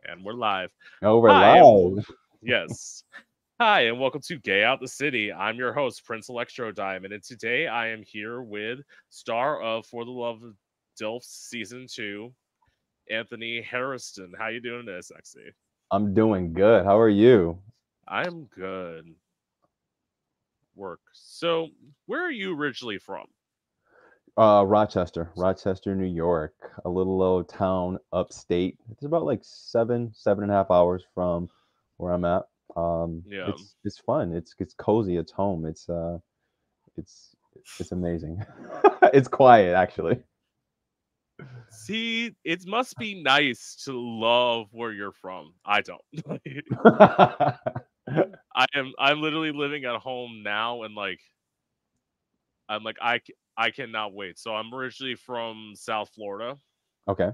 And we're live. Oh, we're Hi, live. yes. Hi, and welcome to Gay Out the City. I'm your host, Prince Electro Diamond, and today I am here with star of For the Love of Dilfs Season 2, Anthony Hairston. How you doing today, sexy? I'm doing good. How are you? I'm good. Work. So, where are you originally from? Rochester, New York, a little old town upstate. It's about like 7.5 hours from where I'm at. Yeah. It's fun. It's cozy. It's home. It's it's amazing. It's quiet actually. See, it must be nice to love where you're from. I don't. I'm literally living at home now and I'm like I cannot wait. So I'm originally from South Florida. Okay,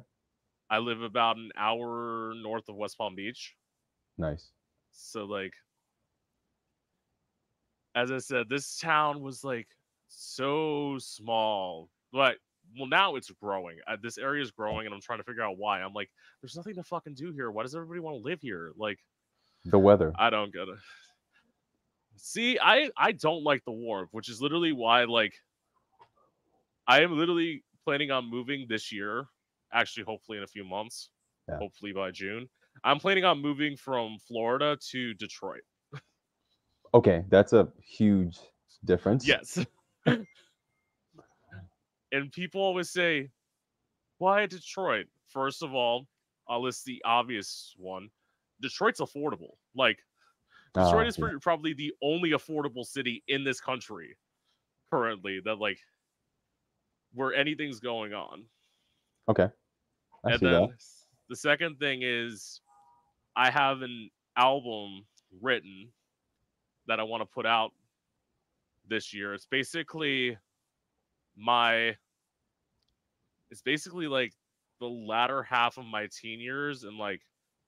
I live about an hour north of West Palm Beach. nice. So as I said, this town was so small. But well, now it's growing. This area is growing, and I'm trying to figure out why. I'm like, there's nothing to fucking do here. Why does everybody want to live here? The weather. I don't get it. See, I don't like the warmth, which is literally why I am literally planning on moving this year. Actually, hopefully in a few months. Yeah. Hopefully by June. I'm planning on moving from Florida to Detroit. Okay, that's a huge difference. Yes. And people always say, why Detroit? First of all, I'll list the obvious one. Detroit's affordable. Detroit is Yeah. probably the only affordable city in this country currently that where anything's going on. Okay, I And see that. then the second thing is I have an album written that I want to put out this year. My it's basically like the latter half of my teen years and my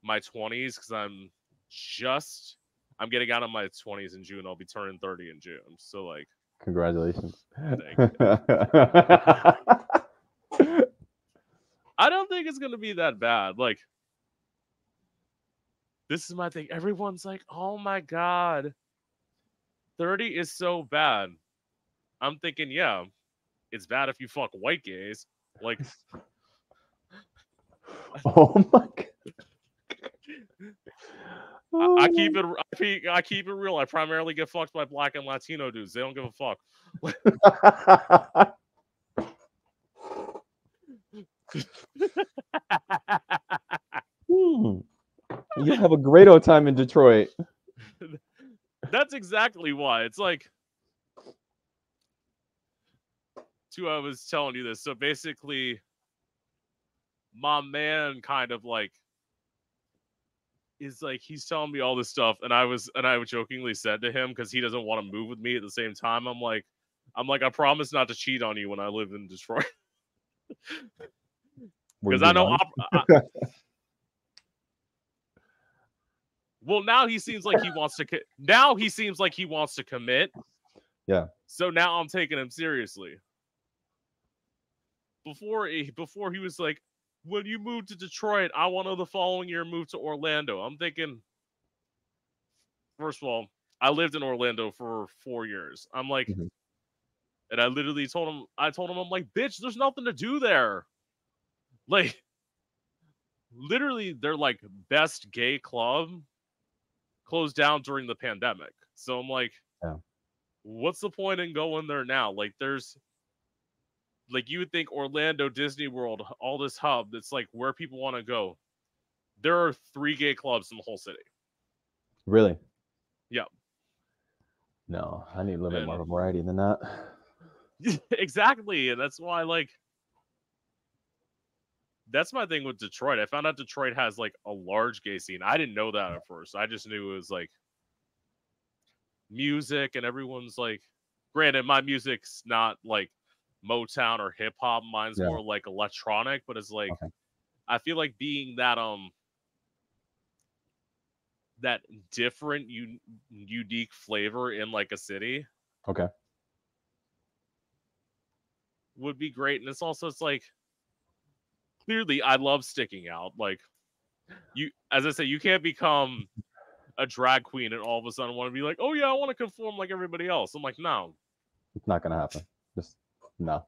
20s because I'm getting out of my 20s in June. I'll be turning 30 in June. So Congratulations. thank you. I don't think it's gonna be that bad. This is my thing. Everyone's like, "Oh my god, 30 is so bad." I'm thinking, yeah, it's bad if you fuck white gays. Like, Oh my god. I keep it. I keep it real. I primarily get fucked by black and Latino dudes. They don't give a fuck. Hmm. You'll have a great old time in Detroit. That's exactly why. It's like, too. I was telling you this. So basically, my man kind of is he's telling me all this stuff, and I jokingly said to him because he doesn't want to move with me at the same time. I promise not to cheat on you when I live in Detroit Were you because I being know. honest? Well, now he seems like he wants to. Now he seems like he wants to commit. Yeah. So now I'm taking him seriously. Before he was like, when you move to Detroit, I want to the following year move to Orlando. I'm thinking, first of all, I lived in Orlando for 4 years. I'm like, Mhm. and I literally told him, I'm like, bitch, there's nothing to do there. Like, literally, their best gay club closed down during the pandemic. So I'm like, Yeah. what's the point in going there now? There's you would think Orlando, Disney World, all this hub that's where people want to go. There are 3 gay clubs in the whole city. Really? Yeah. No, I need a little bit more And of a variety than that. exactly. And that's why that's my thing with Detroit. I found out Detroit has a large gay scene. I didn't know that at first. I just knew it was music and everyone's granted my music's not Motown or hip hop. Mine's Yeah. more electronic, but it's Okay. I feel like being that different unique flavor in a city Okay. would be great. And it's clearly I love sticking out. as I say, you can't become a drag queen and all of a sudden want to be like, oh yeah, I want to conform like everybody else. I'm like, no. It's not gonna happen. Just no.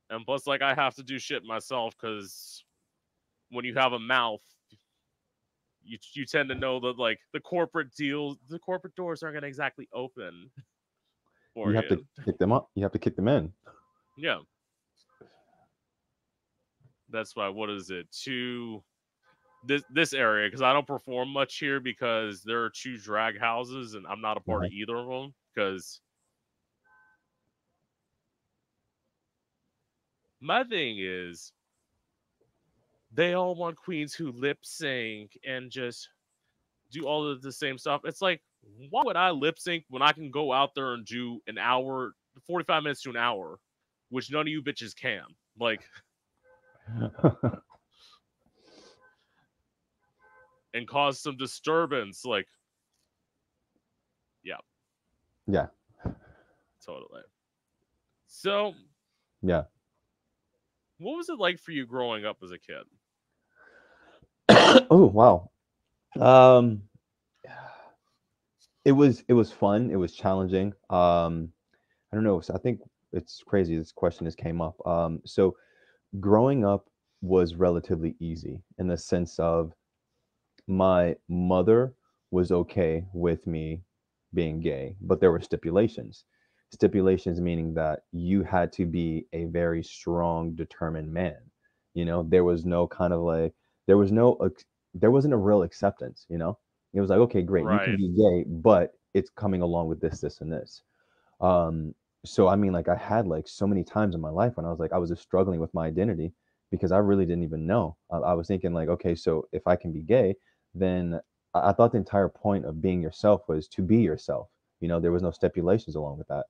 And plus, like, I have to do shit myself because when you have a mouth, you tend to know that like the corporate doors aren't gonna exactly open for You have to you. kick them up. You have to kick them in. Yeah, that's why. What is it? This area, because I don't perform much here because there are 2 drag houses and I'm not a part Uh-huh. of either of them. Because my thing is, they all want queens who lip sync and just do all of the same stuff. It's like, why would I lip sync when I can go out there and do an hour, 45 minutes to an hour, which none of you bitches can? Like, and cause some disturbance. Like, yeah, Yeah. totally. So, Yeah. what was it like for you growing up as a kid? Oh wow. Um, it was fun. It was challenging. I don't know. So I think it's crazy. This question just came up. So growing up was relatively easy in the sense of my mother was okay with me being gay, but there were stipulations. Stipulations meaning that you had to be a very strong, determined man. There was no kind of like, there was no, there wasn't a real acceptance. It was like, okay, great, you can Right. be gay, but it's coming along with this, this, and this. Um, so I mean, like I had like so many times in my life when I was like, I was just struggling with my identity because I really didn't even know. I was thinking like, okay, so if I can be gay, then I thought the entire point of being yourself was to be yourself. There was no stipulations along with that.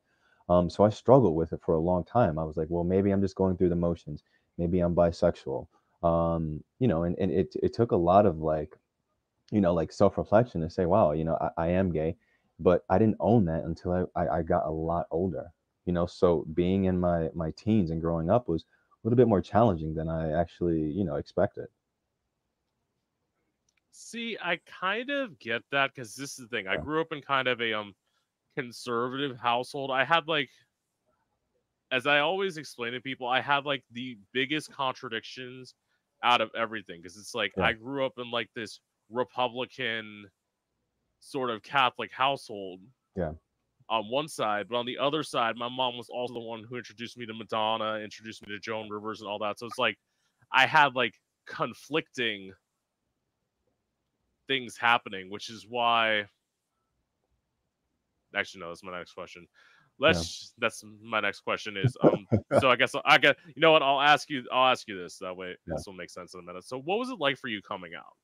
So I struggled with it for a long time. I was like, well, maybe I'm just going through the motions. Maybe I'm bisexual. And it took a lot of like self-reflection to say, wow, I am gay, but I didn't own that until I got a lot older. So being in my teens and growing up was a little bit more challenging than I actually, expected. See, I kind of get that because this is the thing. I Yeah. grew up in kind of a conservative household. I had like, as I always explain to people, I had like the biggest contradictions out of everything because it's like Yeah. I grew up in like this Republican sort of Catholic household Yeah. on one side, but on the other side, my mom was also the one who introduced me to Madonna, introduced me to Joan Rivers, and all that. So it's like I had like conflicting things happening, which is why. Actually, no, that's my next question. Yeah. That's my next question is so I get, you know what, I'll ask you this, that way Yeah. this will make sense in a minute. So what was it like for you coming out?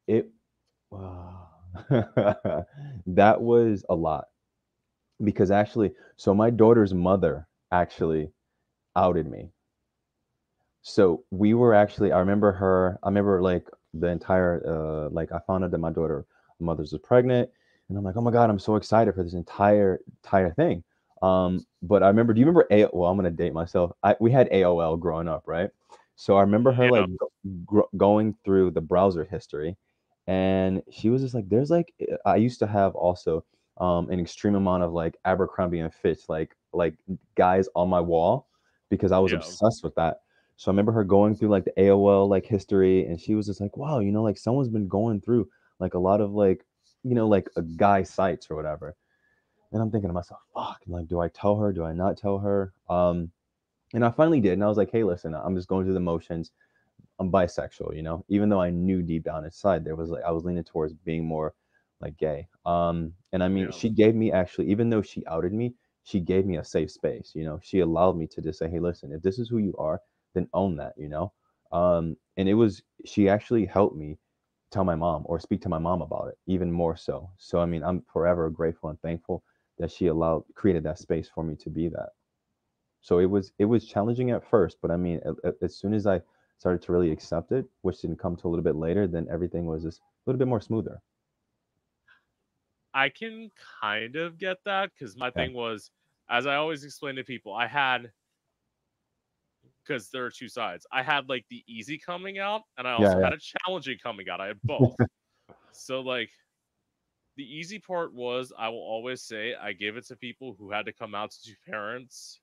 It that was a lot because actually, so my daughter's mother actually outed me. So we were actually, I remember like the entire, like I found out that my daughter mother's was pregnant, and I'm like, oh my God, I'm so excited for this entire thing. But I remember, do you remember well, I'm gonna date myself. We had AOL growing up, right? So I remember her Yeah, like going through the browser history, and she was just like, there's like, I used to have also an extreme amount of like Abercrombie and Fitch, like guys on my wall because I was yeah. obsessed with that. So I remember her going through like the AOL like history, and she was just like, "Wow, like someone's been going through like a lot of like, like a guy sites or whatever." And I'm thinking to myself, "Fuck!" Like, do I tell her? Do I not tell her? And I finally did, and I was like, "Hey, listen, I'm just going through the motions. I'm bisexual, even though I knew deep down inside there was like I was leaning towards being more like gay. And I mean, Yeah. she gave me actually, even though she outed me, she gave me a safe space. She allowed me to just say, hey, listen, if this is who you are, then own that. And she actually helped me tell my mom or speak to my mom about it, even more so. So I mean, I'm forever grateful and thankful that she created that space for me to be that. So it was challenging at first, but I mean, as soon as I started to really accept it, which didn't come to a little bit later, then everything was just a little bit more smoother. I can kind of get that because my Yeah. thing was, as I always explain to people, I had because there are two sides. I had like the easy coming out, and I Yeah, also yeah. had a challenging coming out. I had both. So like the easy part was, I will always say, I gave it to people who had to come out to two parents.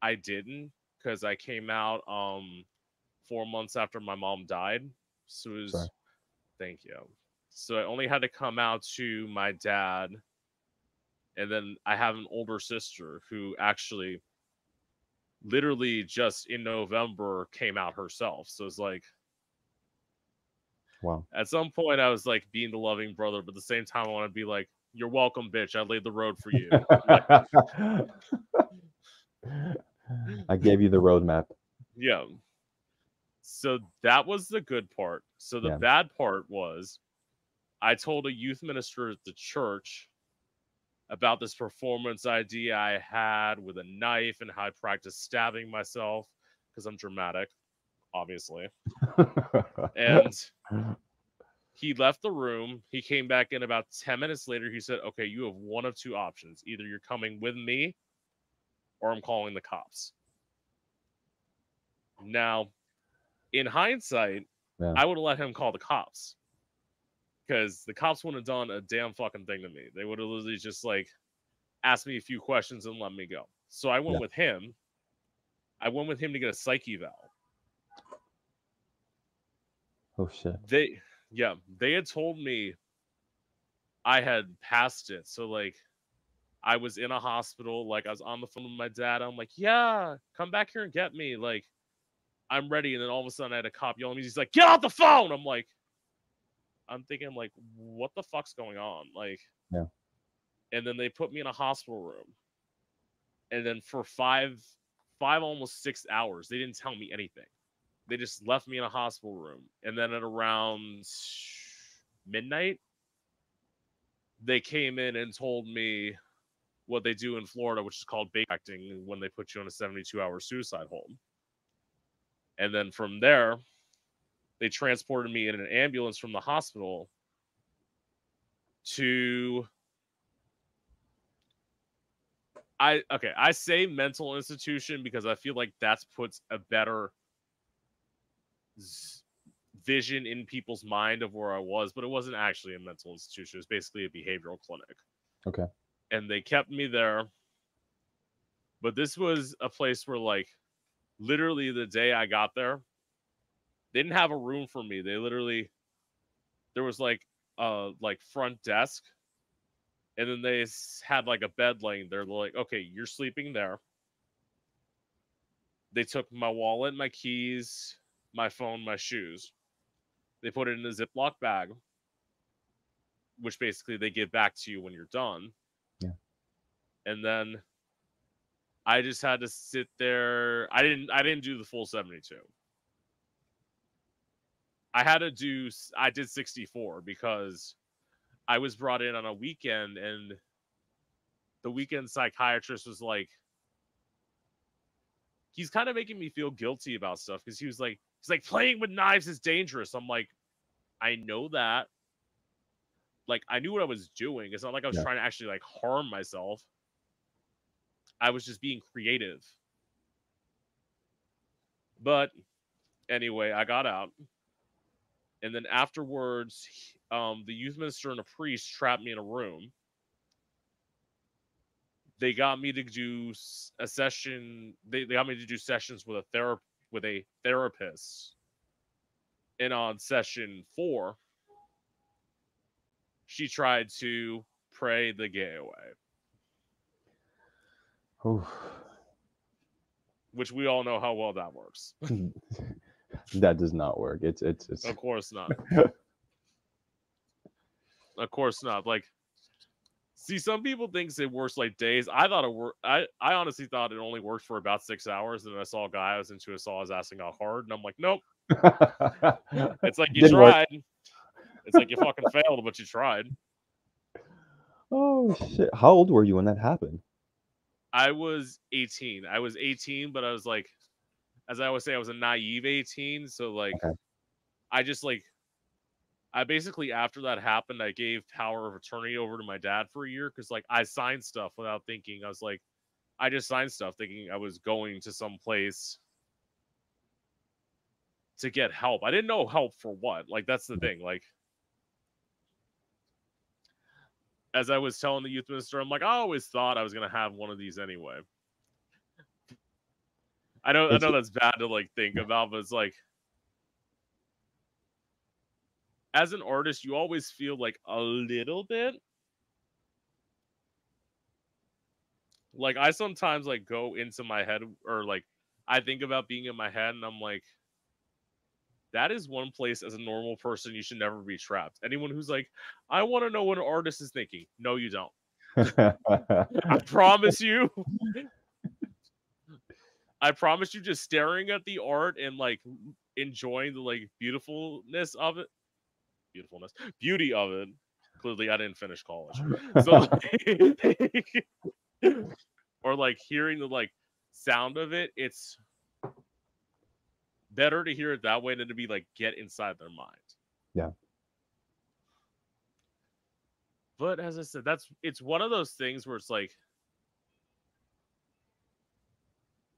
I didn't, because I came out 4 months after my mom died. So it Sorry. was, thank you. So I only had to come out to my dad, and then I have an older sister who actually literally just in November came out herself. So it's like, Wow. at some point I was like being the loving brother, but at the same time I want to be like, you're welcome, bitch. I laid the road for you. Like, I gave you the roadmap. yeah. So that was the good part. So the Yeah. bad part was, I told a youth minister at the church about this performance idea I had with a knife and how I practiced stabbing myself because I'm dramatic, obviously. And he left the room. He came back in about 10 minutes later. He said, okay, you have one of two options. Either you're coming with me or I'm calling the cops. Now, in hindsight, Yeah. I would have let him call the cops, because the cops wouldn't have done a damn fucking thing to me. They would have literally just like asked me a few questions and let me go. So I went Yeah. with him. I went with him to get a psych eval. Oh shit. They had told me I had passed it. So like I was in a hospital, like I was on the phone with my dad. I'm like, yeah, come back here and get me. Like, I'm ready. And then all of a sudden I had a cop yelling at me. He's like, get off the phone. I'm thinking like, what the fuck's going on? Like, Yeah. and then they put me in a hospital room. And then for almost 6 hours, they didn't tell me anything. They just left me in a hospital room. And then at around midnight, they came in and told me what they do in Florida, which is called bait acting, when they put you on a 72-hour suicide hold. And then from there, they transported me in an ambulance from the hospital to I say mental institution because I feel like that puts a better vision in people's mind of where I was, but it wasn't actually a mental institution. It was basically a behavioral clinic. Okay. And they kept me there. But this was a place where, like, literally the day I got there, they didn't have a room for me. They literally, there was like front desk, and then they had like a bed laying there. They're like, okay, you're sleeping there. They took my wallet, my keys, my phone, my shoes. They put it in a Ziploc bag, which basically they give back to you when you're done. Yeah. And then I just had to sit there. I didn't do the full 72. I did 64 because I was brought in on a weekend, and the weekend psychiatrist was like, he's kind of making me feel guilty about stuff, because he's like, playing with knives is dangerous. I'm like, I know that. Like, I knew what I was doing. It's not like I was Yeah. trying to actually like harm myself. I was just being creative. But anyway, I got out. And then afterwards, the youth minister and a priest trapped me in a room. They got me to do a session. They got me to do sessions with a therapist. And on session 4, she tried to pray the gay away, Oof. which we all know how well that works. That does not work. It's Of course not. Of course not. Like, see, some people think it works like days. I thought it worked. I honestly thought it only worked for about 6 hours. And then I saw a guy I was into, I was asking how hard, and I'm like, nope. It's like you Didn't work. tried. It's like you fucking failed, but you tried. Oh shit. How old were you when that happened? I was 18. But I was like, as I always say, I was a naive 18. So like, Okay. I basically, after that happened, I gave power of attorney over to my dad for a year, because like I signed stuff without thinking. I was like, I just signed stuff thinking I was going to some place to get help. I didn't know help for what. Like, that's the Mhm. thing. Like, as I was telling the youth minister, I'm like, I always thought I was gonna have one of these anyway. I It's know that's bad to like think about, but it's like, as an artist, you always feel like a little bit like I sometimes like go into my head, or like I think about being in my head and I'm like, that is one place as a normal person you should never be trapped. Anyone who's like, I want to know what an artist is thinking. No, you don't. I promise you. I promise you, just staring at the art and like enjoying the like beauty of it. Clearly, I didn't finish college, so like, or like hearing the like sound of it. It's better to hear it that way than to be like get inside their mind. Yeah, But as I said, it's one of those things where it's like,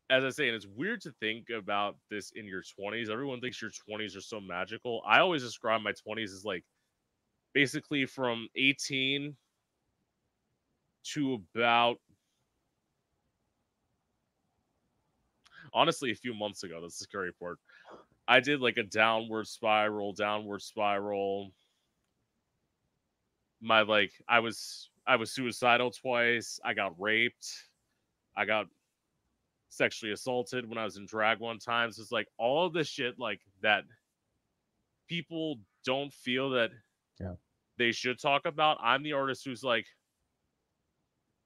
as I say, and it's weird to think about this in your 20s. Everyone thinks your 20s are so magical. I always describe my 20s as like basically from 18 to about, honestly, a few months ago. That's the scary part. I did like a downward spiral. My like I was suicidal twice. I got raped. I got sexually assaulted when I was in drag one time. So it's like all of this shit like that people don't feel that yeah, they should talk about. I'm the artist who's like,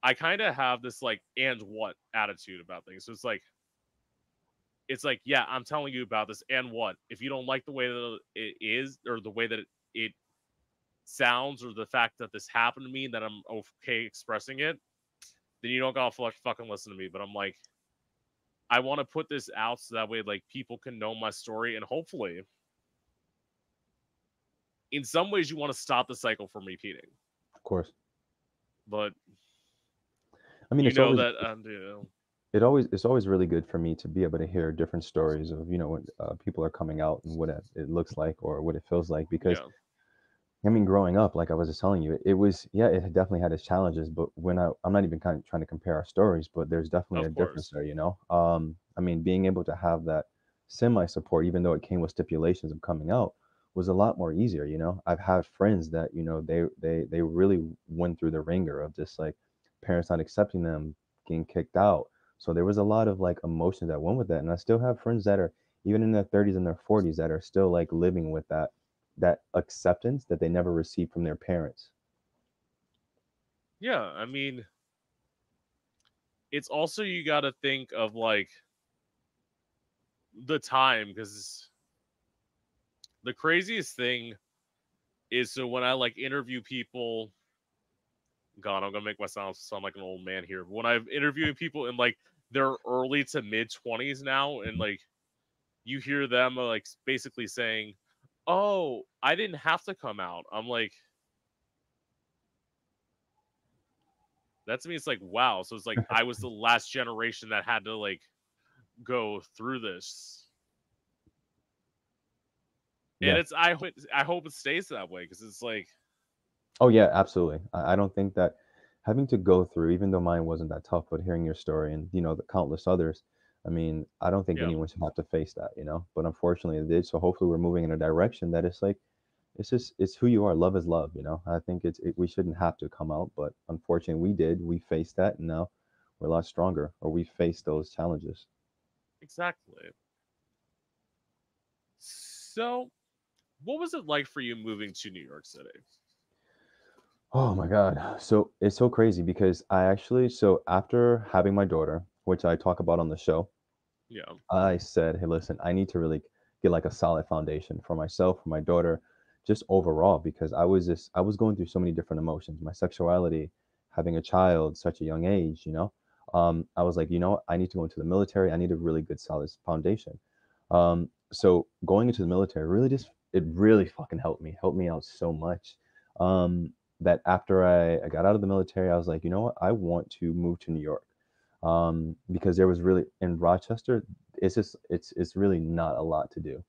I kind of have this like and what attitude about things. So it's like, yeah, I'm telling you about this and what. If you don't like the way that it is or the way that it sounds or the fact that this happened to me, that I'm okay expressing it, then you don't gotta fucking listen to me. But I'm like, I want to put this out so that way like people can know my story, and hopefully in some ways you want to stop the cycle from repeating. of course. But I mean, you it's know always that you know, it's always really good for me to be able to hear different stories of when people are coming out and what it looks like or what it feels like. Because yeah, I mean, growing up, like I was just telling you, it was, yeah, it had definitely had its challenges. But I'm not even kind of trying to compare our stories, but there's definitely a of difference course. there. I mean, being able to have that semi support, even though it came with stipulations of coming out, was a lot more easier. I've had friends that they really went through the ringer of just like parents not accepting them, getting kicked out. So there was a lot of like emotions that went with that, and I still have friends that are even in their 30s and their 40s that are still like living with that acceptance that they never received from their parents. Yeah, I mean, it's also you got to think of like the time, because the craziest thing is, so when I like interview people, God, I'm gonna make myself sound like an old man here. But when I'm interviewing people in like their early to mid 20s now, and like you hear them like basically saying, "Oh, I didn't have to come out." I'm like, that to me, it's like, wow. So it's like I was the last generation that had to like go through this, and Yeah. I hope it stays that way, because it's like, Oh yeah, absolutely. I don't think that having to go through, even though mine wasn't that tough, but hearing your story and the countless others, I mean, I don't think yeah, anyone should have to face that. But unfortunately it did. So hopefully we're moving in a direction that it's like it's who you are. Love is love. I think we shouldn't have to come out, but unfortunately we did. We faced that and now we're a lot stronger, or we faced those challenges. exactly. So, what was it like for you moving to New York City? Oh my God. So it's so crazy because so after having my daughter, which I talk about on the show, Yeah, I said, hey, listen, I need to really get like a solid foundation for myself, for my daughter, just overall, because I was going through so many different emotions, my sexuality, having a child, such a young age. I was like, I need to go into the military. I need a really good, solid foundation. So going into the military it really fucking helped me out so much. That after I got out of the military, I was like, you know what? I want to move to New York. Because there was really in Rochester, it's really not a lot to do.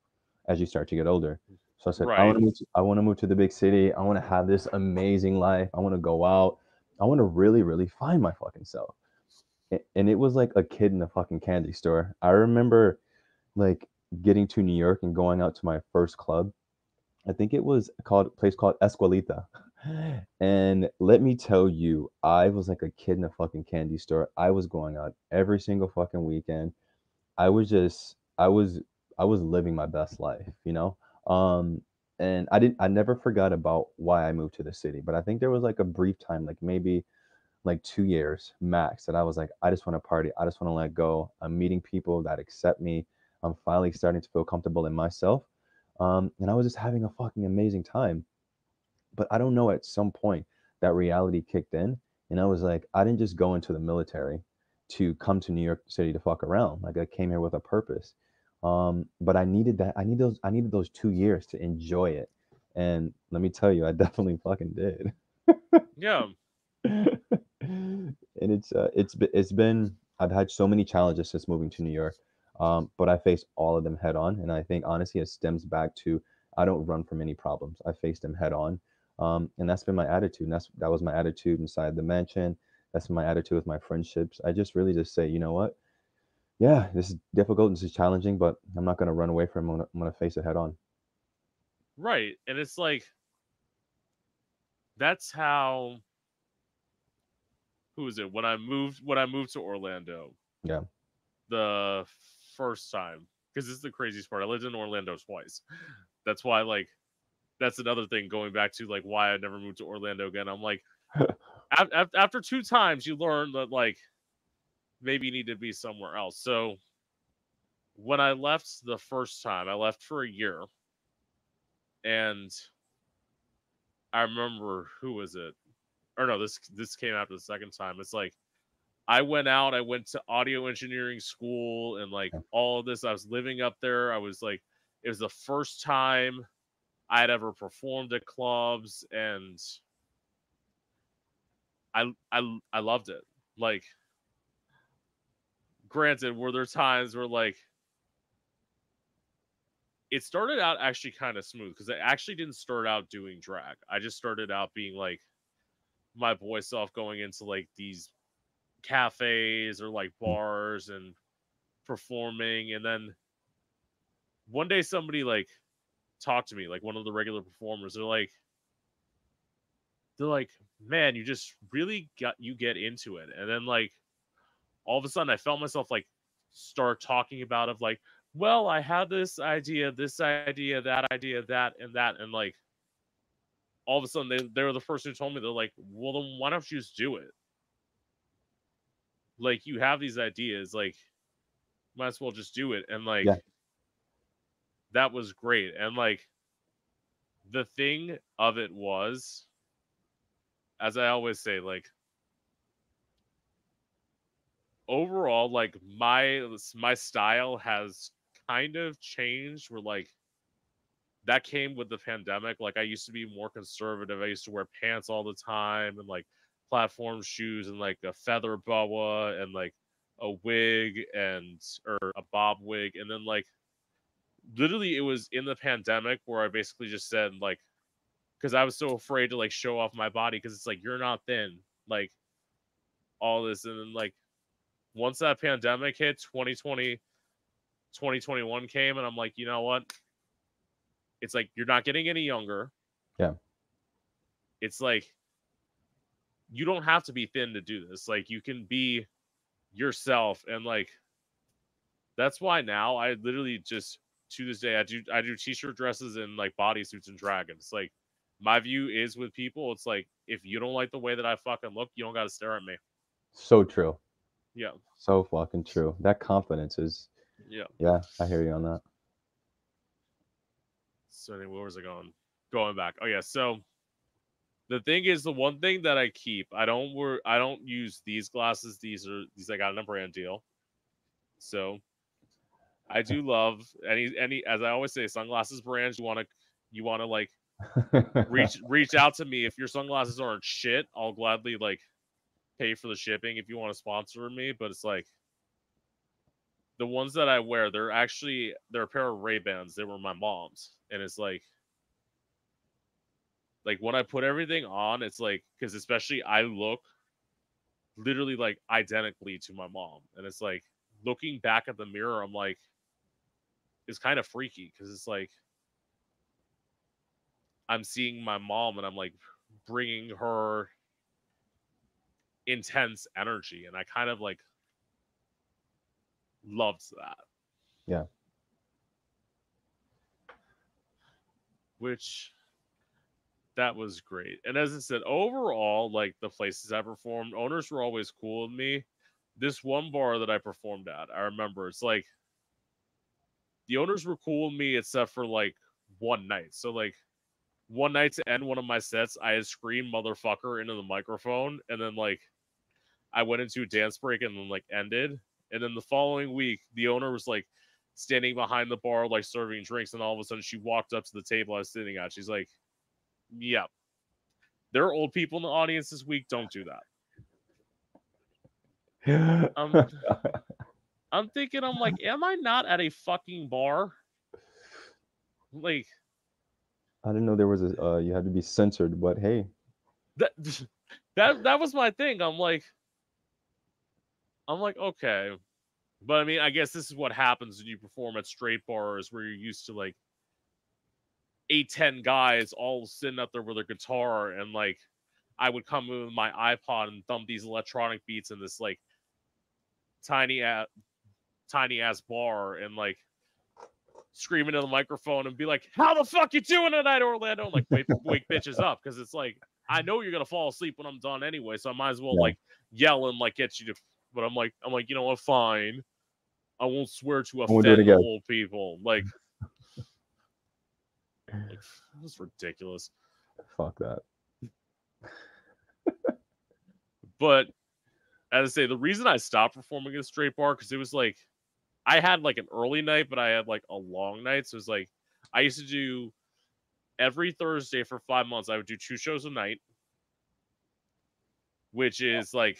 as you start to get older. So I said, I Right. want to move. I want to move to the big city. I want to have this amazing life. I want to go out. I want to really, really find my fucking self. And it was like a kid in a fucking candy store. I remember like getting to New York and going out to my first club. I think it was called a place called Esquelita. And let me tell you, I was like a kid in a fucking candy store. I was going out every single fucking weekend. I was just I was living my best life, you know? Um, and I never forgot about why I moved to the city, but I think there was like a brief time, like maybe like 2 years max, that I was like, I just want to party. I just want to let go. I'm meeting people that accept me. I'm finally starting to feel comfortable in myself. And I was just having a fucking amazing time. But I don't know, at some point that reality kicked in, and I was like, I didn't just go into the military to come to New York City to fuck around. Like I came here with a purpose. But I needed that. I needed those 2 years to enjoy it. And let me tell you, I definitely fucking did. Yeah. And it's been I've had so many challenges since moving to New York, but I faced all of them head on, and I think honestly it stems back to I don't run from any problems. I face them head on, and that's been my attitude. And that was my attitude inside the mansion. That's my attitude with my friendships. I just really just say, you know what? Yeah, this is difficult. This is challenging, but I'm not gonna run away from it. I'm gonna face it head on. Right. And it's like that's how who is it? When I moved to Orlando Yeah. the first time. Because this is the craziest part. I lived in Orlando twice. That's why like that's another thing going back to like why I never moved to Orlando again. I'm like after two times you learn that like maybe you need to be somewhere else. So when I left the first time, I left for a year, and I remember who was it? Or no, this came after the second time. It's like I went out, I went to audio engineering school and like all of this. I was living up there. I was like, it was the first time I had ever performed at clubs, and I loved it. Like, granted, were there times where like it started out actually kind of smooth because I actually didn't start out doing drag. I just started out being like my boy self, going into like these cafes or like bars and performing. And then one day somebody like talked to me, like one of the regular performers. They're like, man, you just really get into it. And then like all of a sudden I felt myself like start talking about of like, well, I had this idea, that idea, that, and like all of a sudden they were the first who told me. They're like, well, then why don't you just do it? Like, you have these ideas, like, might as well just do it. And like Yeah. that was great. And like the thing of it was, as I always say, like overall, like my style has kind of changed. Where like that came with the pandemic. Like I used to be more conservative. I used to wear pants all the time and like platform shoes and like a feather boa and like a wig and or a bob wig. And then like literally it was in the pandemic where I basically just said like, because I was so afraid to like show off my body because it's like you're not thin, like all this. And then like once that pandemic hit, 2020, 2021 came, and I'm like, you know what? It's like you're not getting any younger. Yeah. It's like you don't have to be thin to do this. Like you can be yourself. And like that's why now I literally just to this day I do t-shirt dresses and like bodysuits and dragons. Like my view is with people, it's like if you don't like the way that I fucking look, you don't gotta stare at me. So true. Yeah. So fucking true. That confidence is, Yeah. yeah, I hear you on that. So anyway, where was I going? Going back. Oh yeah, so the thing is, the one thing that I keep, I don't use these glasses. These I got in a brand deal. So I do love any as I always say, sunglasses brands. You wanna like reach out to me. If your sunglasses aren't shit, I'll gladly like pay for the shipping if you want to sponsor me. But it's like the ones that I wear, they're a pair of Ray-Bans. They were my mom's, and it's like when I put everything on, it's like because especially I look literally like identically to my mom, and it's like looking back at the mirror, I'm like, it's kind of freaky because it's like I'm seeing my mom and I'm like bringing her intense energy, and I kind of like loved that. Yeah. Which that was great. And as I said, overall, like the places I performed, owners were always cool with me. This one bar that I performed at, I remember it's like the owners were cool with me except for like one night. So like one night to end one of my sets, I had screamed motherfucker into the microphone, and then like I went into a dance break and then like ended. And then the following week, the owner was like standing behind the bar, like serving drinks, and all of a sudden she walked up to the table I was sitting at. She's like, "Yeah, there are old people in the audience this week. Don't do that." I'm thinking, I'm like, am I not at a fucking bar? Like I didn't know there was a you had to be censored, but hey. that that was my thing. I'm like, okay. But I mean, I guess this is what happens when you perform at straight bars where you're used to like 8-10 guys all sitting up there with their guitar, and like I would come in with my iPod and thump these electronic beats in this like tiny ass bar and like screaming in the microphone and be like, "How the fuck you doing tonight, Orlando?" And like wake bitches up, because it's like I know you're gonna fall asleep when I'm done anyway, so I might as well Yeah. like yell and like get you to. But I'm like, you know what? Fine, I won't swear to won't do it offend the again. old people. Like it's ridiculous. Fuck that. But as I say, the reason I stopped performing at a straight bar because it was like I had like an early night, but I had like a long night. So it was like I used to do every Thursday for 5 months. I would do 2 shows a night, which is like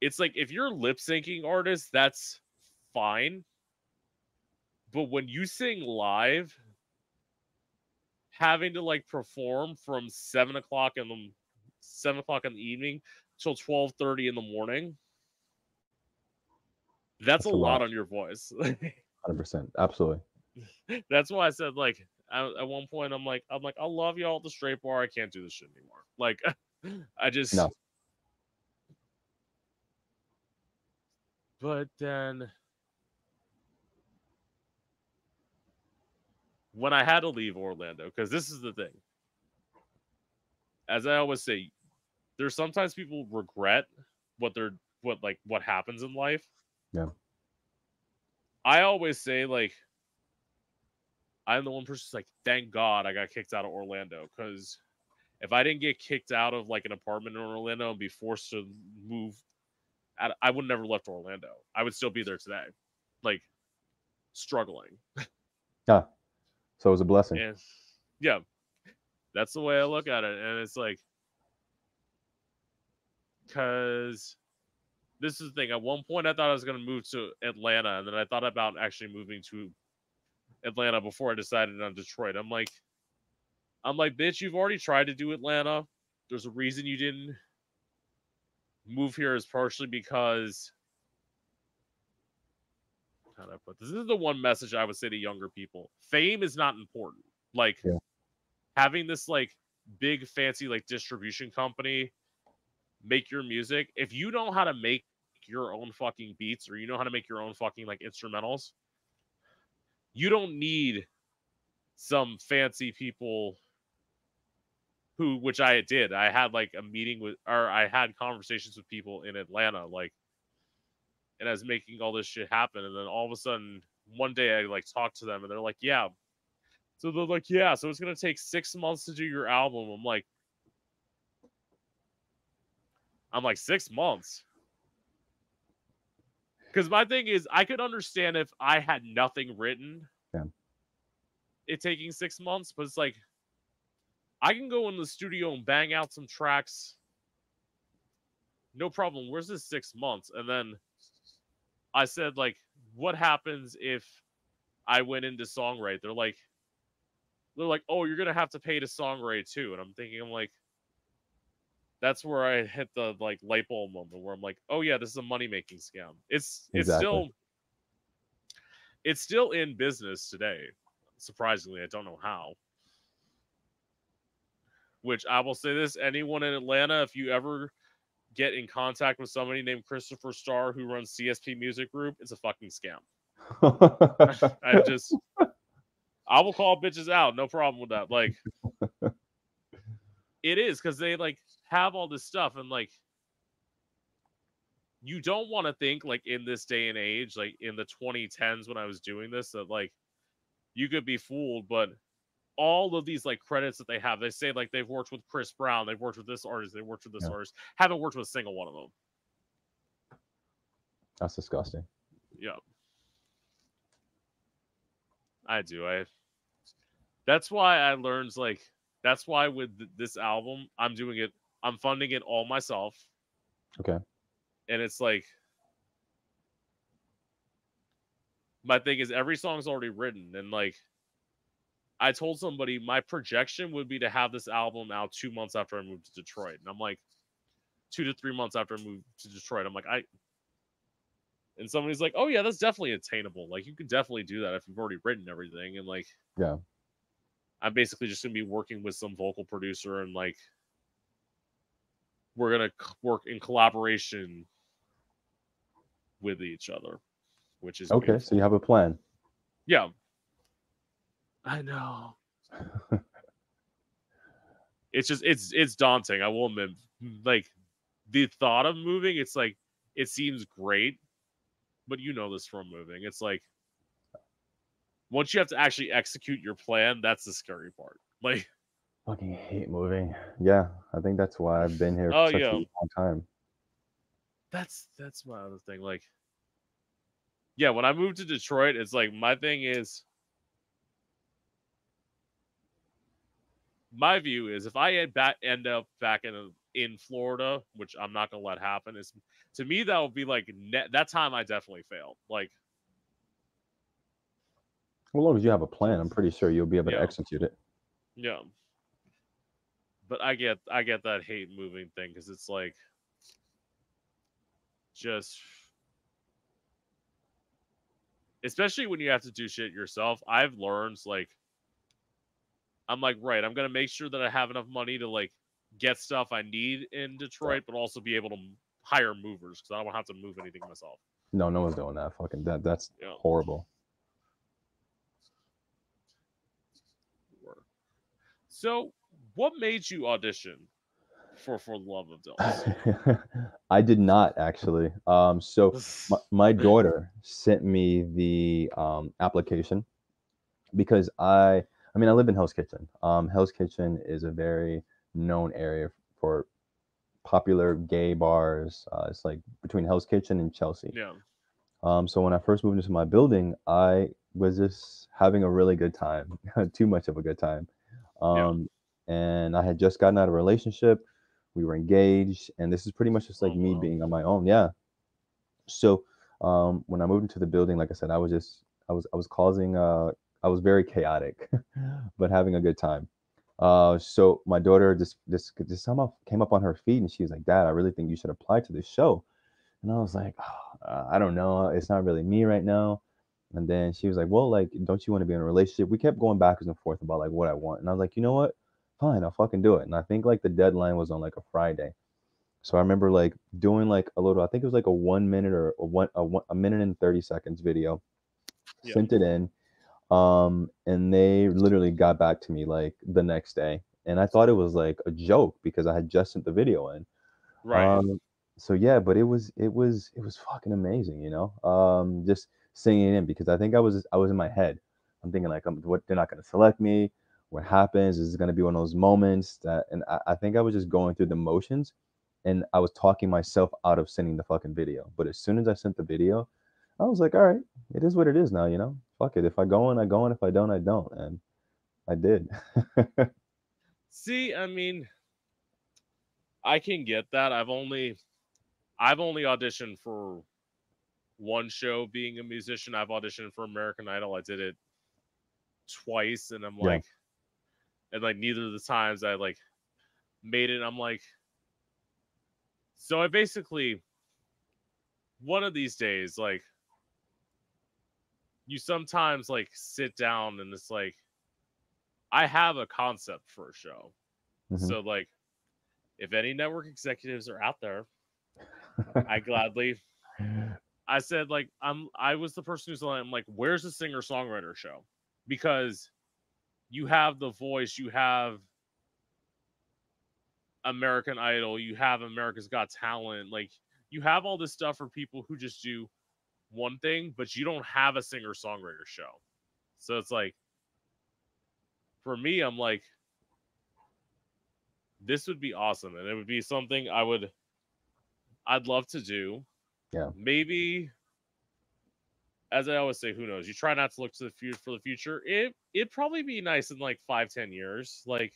it's like if you're a lip syncing artist, that's fine. But when you sing live, having to like perform from 7 o'clock in the evening till 12:30 in the morning, that's a lot on your voice. 100%. Absolutely. That's why I said like at one point I'm like I love y'all at the straight bar. I can't do this shit anymore. Like I just No. But then when I had to leave Orlando, because this is the thing, as I always say, there's sometimes people regret what happens in life. Yeah. I always say like I'm the one person like, thank God I got kicked out of Orlando, because if I didn't get kicked out of like an apartment in Orlando and be forced to move, I would never left Orlando. I would still be there today, like struggling. Yeah. So it was a blessing. And yeah, that's the way I look at it. And it's like, because this is the thing. At one point, I thought I was going to move to Atlanta, and then I thought about actually moving to Atlanta before I decided on Detroit. I'm like, bitch, you've already tried to do Atlanta. There's a reason you didn't move here, is partially because how do I put this? This is the one message I would say to younger people. Fame is not important. Like having this like big fancy like distribution company make your music. If you know how to make your own fucking beats, or you know how to make your own fucking like instrumentals, you don't need some fancy people which I did. I had like a meeting with, or I had conversations with people in Atlanta, like, and I was making all this shit happen. And then all of a sudden, one day I like talked to them and they're like, yeah. So they're like, yeah, so it's going to take 6 months to do your album. I'm like 6 months. Because my thing is, I could understand if I had nothing written, it taking 6 months, but it's like, I can go in the studio and bang out some tracks. No problem. Where's this 6 months? And then I said, like, what happens if I went into songwrite? They're like, oh, you're gonna have to pay to songwrite too. And I'm like, that's where I hit the like light bulb moment where I'm like, oh yeah, this is a money making scam. Exactly. It's still in business today. Surprisingly, I don't know how. Which I will say this: anyone in Atlanta, if you ever get in contact with somebody named Christopher Starr who runs CSP Music Group, it's a fucking scam. I will call bitches out, no problem with that. Like, it is because they like have all this stuff and like you don't want to think like in this day and age, like in the 2010s when I was doing this, that like you could be fooled, but all of these like credits that they have, they say like they've worked with Chris Brown, they've worked with this artist, they worked with this Yeah, artist, haven't worked with a single one of them. that's disgusting. Yeah, I do. That's why I learned like that's why with this album, I'm funding it all myself, Okay. and it's like my thing is every song's already written, and like I told somebody my projection would be to have this album out 2 months after I moved to Detroit. And I'm like, 2 to 3 months after I moved to Detroit. I'm like, and somebody's like, oh yeah, that's definitely attainable. Like you could definitely do that if you've already written everything. And like, Yeah. I'm basically just gonna be working with some vocal producer and like, we're gonna work in collaboration with each other, which is Okay. So beautiful. you have a plan. Yeah. I know. It's daunting. I will admit, like the thought of moving, it's like it seems great, but you know this from moving. It's like once you have to actually execute your plan, that's the scary part. Like, Fucking hate moving. Yeah, I think that's why I've been here for oh such a yeah, long time. that's my other thing. Like, yeah, when I moved to Detroit, it's like my thing is my view is if I end up back in Florida, which I'm not gonna let happen, is to me that would be like that time I definitely failed. Like, Well, as long as you have a plan, I'm pretty sure you'll be able to yeah, execute it. yeah. But I get that hate moving thing because it's like just especially when you have to do shit yourself. I've learned like I'm like right, I'm gonna make sure that I have enough money to like get stuff I need in Yeah. Detroit, but also be able to hire movers because I don't have to move anything myself. No, no one's doing that. Fucking that's Yeah. horrible. So, what made you audition for the Love of Dills? I did not actually. So my daughter sent me the application because I mean I live in Hell's Kitchen. Hell's Kitchen is a very known area for popular gay bars. It's like between Hell's Kitchen and Chelsea. Yeah, So when I first moved into my building, I was just having a really good time, too much of a good time. yeah. Um, and I had just gotten out of a relationship. We were engaged, and this is pretty much just like Oh me wow. being on my own. Yeah. So when I moved into the building, like I said, I was causing I was very chaotic, but having a good time. So my daughter just somehow came up on her feet, and she was like, "Dad, I really think you should apply to this show." And I was like, I don't know. It's not really me right now. And then she was like, well, like, don't you want to be in a relationship? We kept going backwards and forth about like what I want. And I was like, you know what? Fine, I'll fucking do it. And I think like the deadline was on like a Friday. So I remember like doing like a little, I think it was like a 1 minute or a minute and 30 seconds video, Yeah. sent it in. And they literally got back to me like the next day. And I thought it was like a joke because I had just sent the video in. Right. Um, so yeah, but it was fucking amazing, just singing in because I think I was in my head. I'm thinking like, what they're not gonna select me. What happens is gonna be one of those moments that, and I think I was just going through the motions, and I was talking myself out of sending the fucking video. But as soon as I sent the video, I was like, all right, it is what it is now. Fuck it. If I go in, I go in. If I don't, I don't. And I did. See, I mean, I can get that. I've only auditioned for one show being a musician. I've auditioned for American Idol. I did it twice, and I'm Yeah. like, and like neither of the times I like made it. I'm like, so I basically one of these days, like, you sometimes like sit down and it's like, I have a concept for a show. Mhm. So like, if any network executives are out there, I gladly. I said like I was the person who's like, I'm like, where's the singer songwriter show? Because you have The Voice, you have American Idol, you have America's Got Talent, like you have all this stuff for people who just do one thing, but you don't have a singer songwriter show. So it's like, for me, I'm like, this would be awesome, and it would be something I'd love to do. Yeah. Maybe, as I always say, who knows? You try not to look to the future for the future. It'd probably be nice in like 5-10 years, like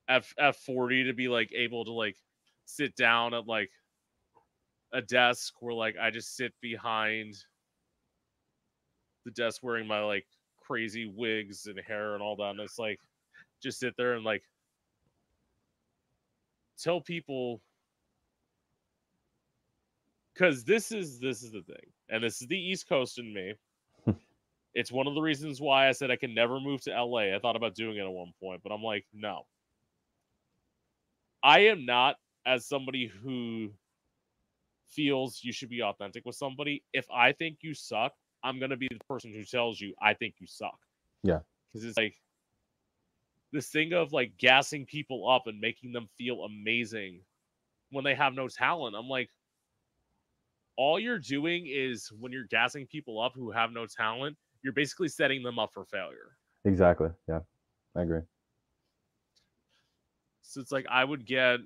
at 40 to be like able to like sit down at like a desk where like I just sit behind the desk wearing my like crazy wigs and hair and all that, and it's like just sit there and like tell people, because this is the thing, and this is the East Coast in me. It's one of the reasons why I said I can never move to LA. I thought about doing it at one point, but I'm like, no. I am not, as somebody who feels you should be authentic with somebody. If I think you suck, I'm going to be the person who tells you I think you suck. Yeah. Because it's like this thing of like gassing people up and making them feel amazing when they have no talent. I'm like, all you're doing is when you're gassing people up who have no talent, you're basically setting them up for failure. Exactly. Yeah. I agree. So it's like I would get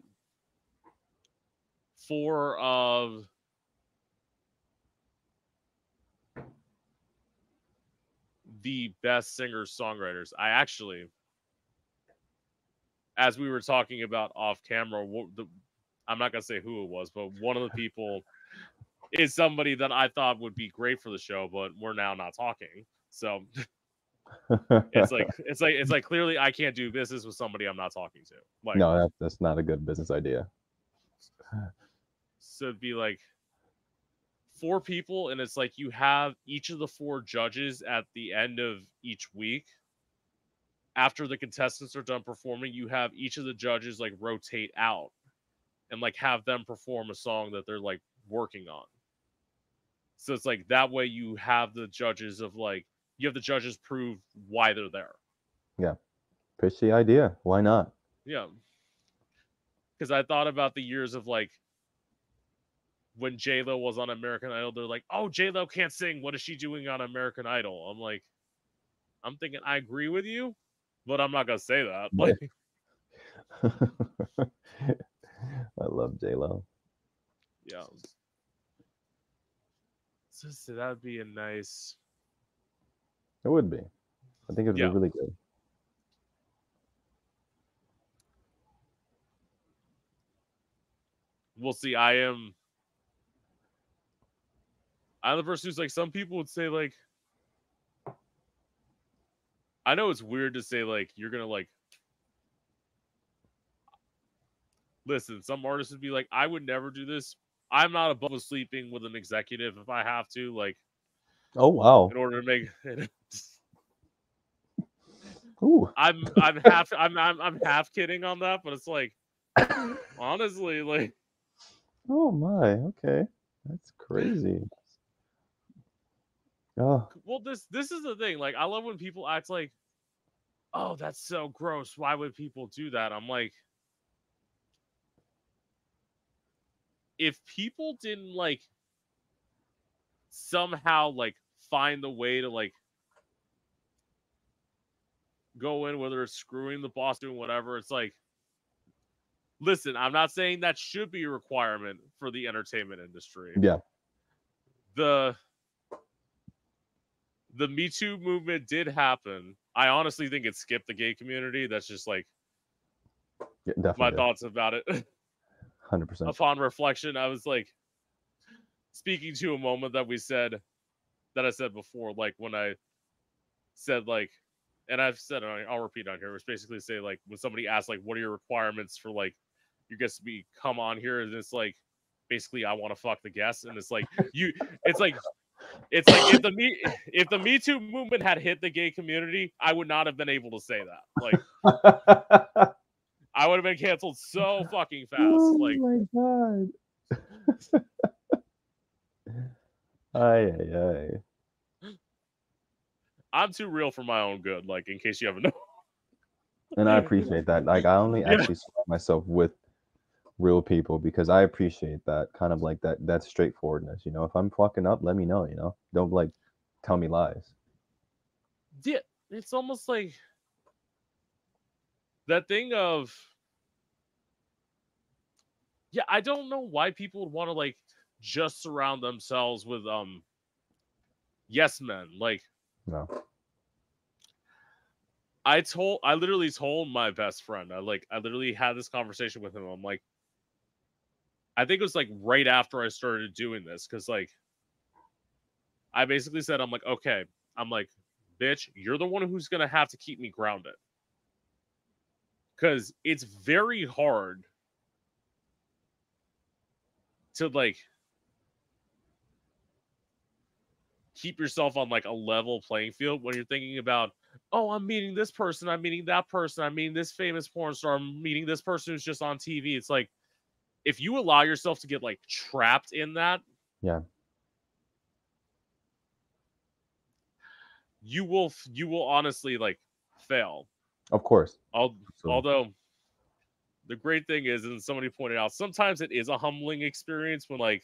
4 of the best singers songwriters. I actually, as we were talking about off camera, I'm not gonna say who it was, but one of the people is somebody that I thought would be great for the show, but we're now not talking. So it's like clearly I can't do business with somebody I'm not talking to. Like, no, that's not a good business idea. so it'd be like 4 people, and it's like you have each of the 4 judges at the end of each week. After the contestants are done performing, you have each of the judges like rotate out and like have them perform a song that they're like working on. So it's like that way you have the judges of like, you have the judges prove why they're there. Yeah. Pitch the idea. Why not? Yeah. Because I thought about the years of like when J-Lo was on American Idol, they're like, oh, J-Lo can't sing. What is she doing on American Idol? I'm like, I'm thinking, I agree with you, but I'm not going to say that. Like, I love J-Lo. yeah. So that would be a nice. It would be. I think it would be really good. We'll see. I'm the person who's like, some people would say like, I know it's weird to say like you're gonna like listen, some artists would be like, I would never do this. I'm not above sleeping with an executive if I have to, like, oh wow, in order to make it. Ooh. I'm half kidding on that, but it's like honestly, like, oh my, okay, that's crazy. Oh. Well, this is the thing. Like, I love when people act like, oh, that's so gross. Why would people do that? I'm like, if people didn't like somehow like find the way to like go in, whether it's screwing the boss, doing whatever, it's like, listen, I'm not saying that should be a requirement for the entertainment industry. Yeah. The Me Too movement did happen. I honestly think it skipped the gay community. That's just like my thoughts about it. 100%. Upon reflection, I was like, speaking to a moment that I said before, like when I said like, and I've said it, I'll repeat on here, which basically say like when somebody asks like, what are your requirements for like your guests to be come on here, and it's like basically I want to fuck the guests, and it's like it's like if the Me Too movement had hit the gay community, I would not have been able to say that. Like I would have been canceled so fucking fast. Oh Like my god. Ay, ay, ay. I'm too real for my own good. Like in case you haven't known. And I appreciate that. Like I only Yeah. actually surround myself with real people because I appreciate that kind of like that straightforwardness. You know, if I'm fucking up, let me know. You know, don't like tell me lies. Yeah, it's almost like that thing of yeah, I don't know why people would want to like just surround themselves with yes men. Like No. I literally told my best friend. I literally had this conversation with him. I'm like, I think it was like right after I started doing this, because like I basically said, I'm like, okay, I'm like, bitch, you're the one who's gonna have to keep me grounded. Cause it's very hard to like keep yourself on like a level playing field when you're thinking about, oh, I'm meeting this person, I'm meeting that person, I'm meeting this famous porn star, I'm meeting this person who's just on TV. It's like if you allow yourself to get like trapped in that, Yeah. you will honestly like fail. Of course. Although the great thing is, and somebody pointed out, sometimes it is a humbling experience when like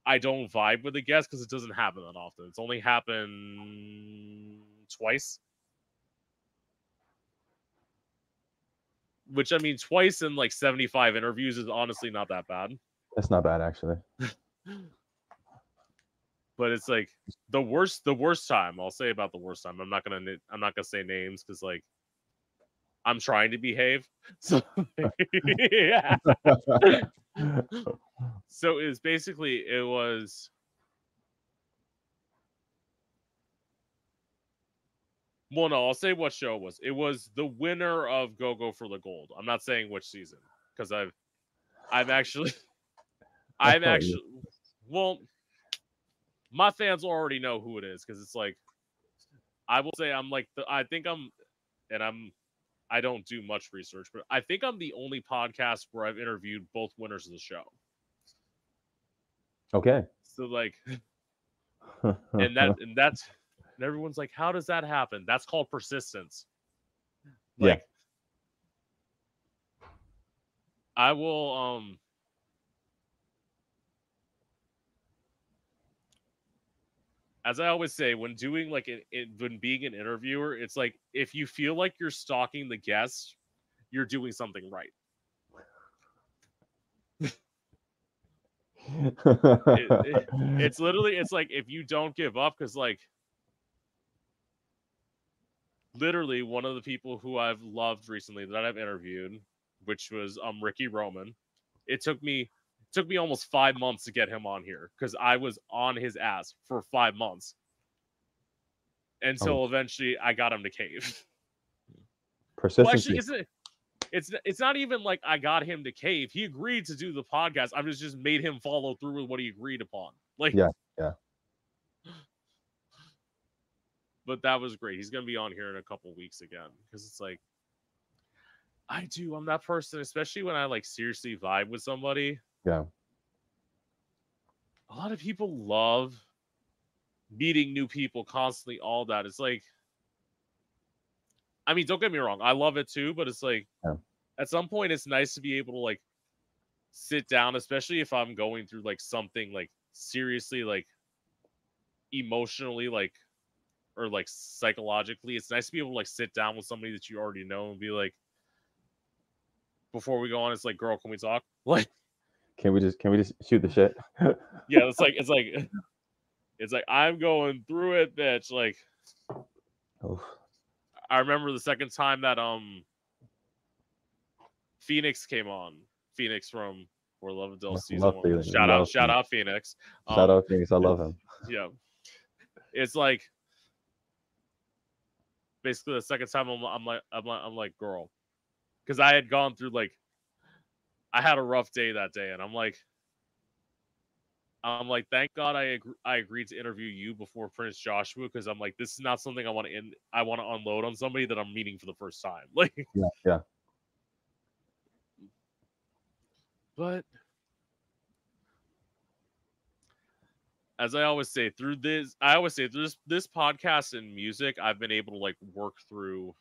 I don't vibe with a guest, because it doesn't happen that often. It's only happened twice. Which I mean, twice in like 75 interviews is honestly not that bad. That's not bad actually. But it's like the worst time. I'll say about the worst time. I'm not gonna say names because like I'm trying to behave. So yeah. So it was well, no, I'll say what show it was. It was the winner of Go for the Gold. I'm not saying which season because I've actually well, my fans already know who it is because it's like I will say I'm like I think I'm and I don't do much research, but I think I'm the only podcast where I've interviewed both winners of the show. Okay. So like and everyone's like, how does that happen? That's called persistence. Like I will as I always say, when doing like when being an interviewer, it's like if you feel like you're stalking the guest, you're doing something right. It's literally, it's like if you don't give up, because like literally one of the people who I've loved recently that I've interviewed, which was Ricky Roman, it took me almost 5 months to get him on here because I was on his ass for 5 months until eventually I got him to cave. Well, actually, it's not even like I got him to cave. He agreed to do the podcast. I just made him follow through with what he agreed upon. Like, yeah. But that was great. He's gonna be on here in a couple weeks again because it's like I'm that person, especially when I like seriously vibe with somebody. Yeah. A lot of people love meeting new people constantly. All that. It's like, I mean, don't get me wrong, I love it too, but it's like at some point it's nice to be able to like sit down, especially if I'm going through like something like seriously like emotionally like or like psychologically. It's nice to be able to like sit down with somebody that you already know and be like, before we go on, it's like, girl, can we talk? Like, can we just shoot the shit? Yeah, it's like I'm going through it, bitch. Like, I remember the second time that Phoenix came on. Phoenix from For Love of Dilf season Love 1. Phoenix. Shout Love out Phoenix. Shout out Phoenix. I love him. Yeah. It's like basically the second time I'm like, girl. Because I had gone through like I had a rough day that day, and I'm like, thank God I agreed to interview you before Prince Joshua, because I'm like, this is not something I want to unload on somebody that I'm meeting for the first time. Like, Yeah. But as I always say, through this podcast and music, I've been able to like work through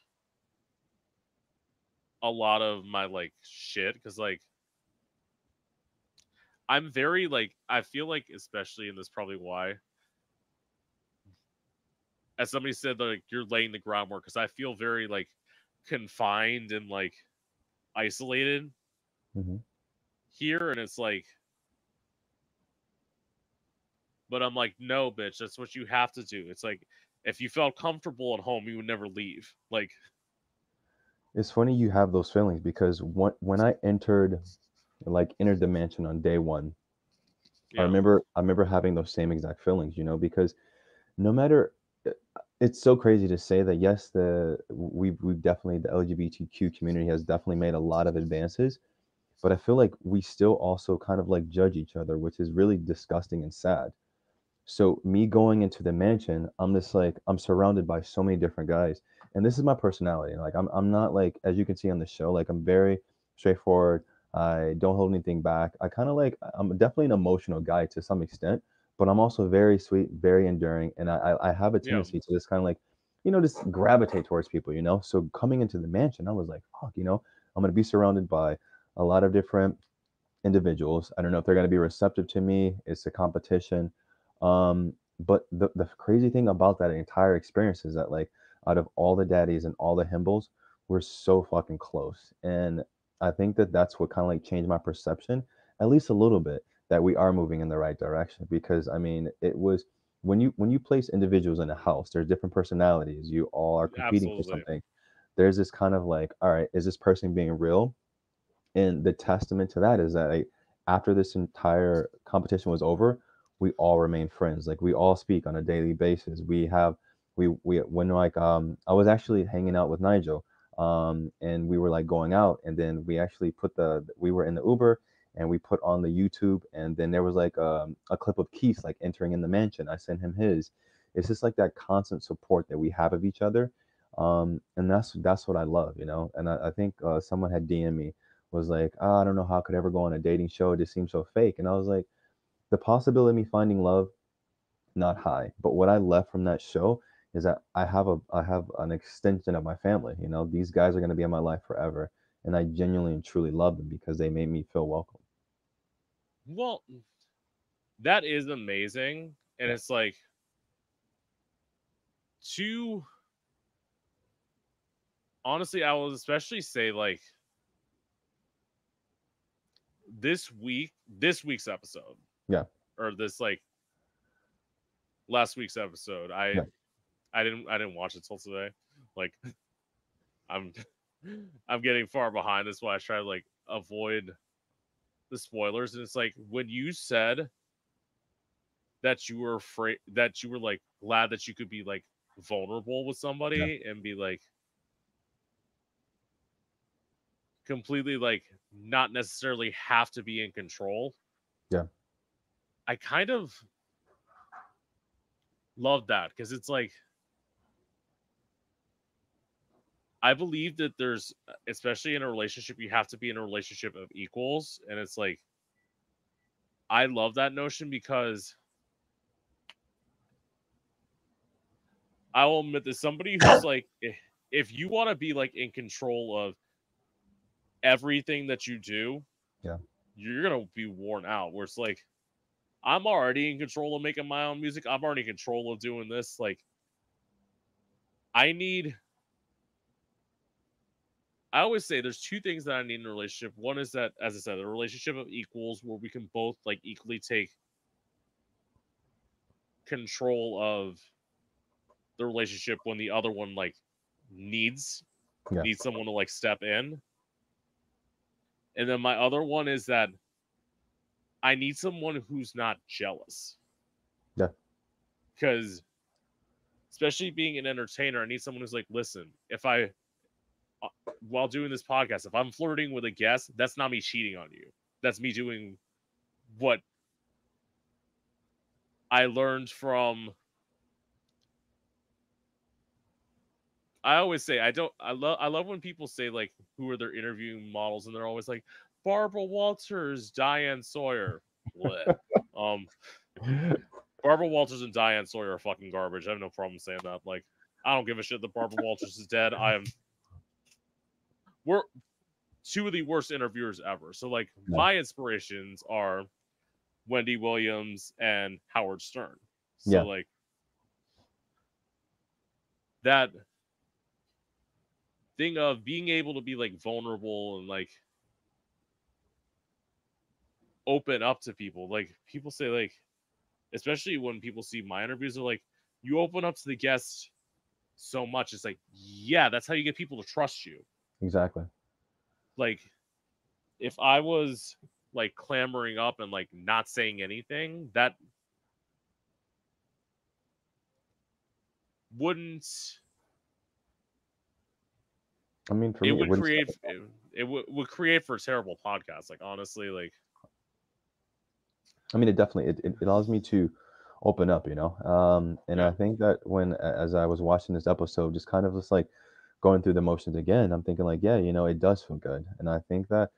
a lot of my like shit, because like I'm very like, I feel like, especially, and this is probably why, as somebody said, like, you're laying the groundwork, because I feel very like confined and like isolated here, and it's like, but I'm like, no, bitch, that's what you have to do. It's like, if you felt comfortable at home, you would never leave. Like, it's funny you have those feelings, because when I entered the mansion on day one, I yeah, remember having those same exact feelings, because no matter, it's so crazy to say that, yes, we've definitely, the LGBTQ community has definitely made a lot of advances, but I feel like we still also kind of like judge each other, which is really disgusting and sad. So me going into the mansion, I'm just like, I'm surrounded by so many different guys, and this is my personality. Like, I'm not, like, as you can see on the show, like, I'm very straightforward. I don't hold anything back. I kind of like, I'm definitely an emotional guy to some extent, but I'm also very sweet, very enduring, and I have a yeah, tendency to just kind of like, just gravitate towards people. So coming into the mansion, I was like, fuck, I'm gonna be surrounded by a lot of different individuals. I don't know if they're going to be receptive to me. It's a competition. But the crazy thing about that entire experience is that, like, out of all the daddies and all the himbles, we're so fucking close. And I think that that's what kind of like changed my perception, at least a little bit, that we are moving in the right direction. Because I mean, it was when you place individuals in a house, there's different personalities. You all are competing for absolutely. something. There's this kind of like, all right, is this person being real? And the testament to that is that, like, after this entire competition was over, we all remained friends. Like, we all speak on a daily basis. We when like I was actually hanging out with Nigel, and we were like going out, and then we actually we were in the Uber, and we put on the YouTube, and then there was like a clip of Keith like entering in the mansion. I sent him his. It's just like that constant support that we have of each other, and that's what I love, And I think someone had DM me, was like, I don't know how I could ever go on a dating show. It just seems so fake. And I was like, the possibility of me finding love, not high. But what I left from that show is that I have an extension of my family. These guys are going to be in my life forever, and I genuinely and truly love them because they made me feel welcome. Well, that is amazing, and Yeah. it's like, to honestly, I will especially say, like, this week's episode, Yeah. or this like last week's episode, Yeah. I didn't watch it till today. Like, I'm I'm getting far behind. That's why I try to like avoid the spoilers. And it's like, when you said that you were afraid, that you were like glad that you could be like vulnerable with Yeah. somebody and be like completely like not necessarily have to be in control. Yeah. I kind of love that, because it's like, I believe that there's, especially in a relationship, you have to be in a relationship of equals. And it's like, I love that notion, because I will admit that somebody who's like, if you want to be like in control of everything that you do, Yeah. you're going to be worn out. Where it's like, I'm already in control of making my own music. I'm already in control of doing this. Like, I need, I always say there's two things that I need in a relationship. One is that, as I said, a relationship of equals, where we can both like equally take control of the relationship when the other one like needs Yeah. needs someone to like step in. And then my other one is that I need someone who's not jealous. Yeah. Because, especially being an entertainer, I need someone who's like, listen, if I, while doing this podcast, if I'm flirting with a guest, that's not me cheating on you. That's me doing what I learned from. I always say I love when people say like who are their interviewing models, and they're always like Barbara Walters, Diane Sawyer. Blech. Um, Barbara Walters and Diane Sawyer are fucking garbage. I have no problem saying that. Like, I don't give a shit that Barbara Walters is dead. We're two of the worst interviewers ever. So like my inspirations are Wendy Williams and Howard Stern. So like that thing of being able to be like vulnerable and like open up to people. Like people say like, especially when people see my interviews, they're like, you open up to the guests so much. It's like, yeah, that's how you get people to trust you. Exactly. Like if I was like clamoring up and like not saying anything, that wouldn't. I mean, for it me, it would wouldn't. create would create for a terrible podcast. Like honestly, like I mean, it definitely it allows me to open up, you know. And I think that when as I was watching this episode, just kind of just like going through the motions again, I'm thinking like, yeah, you know, it does feel good, and I think that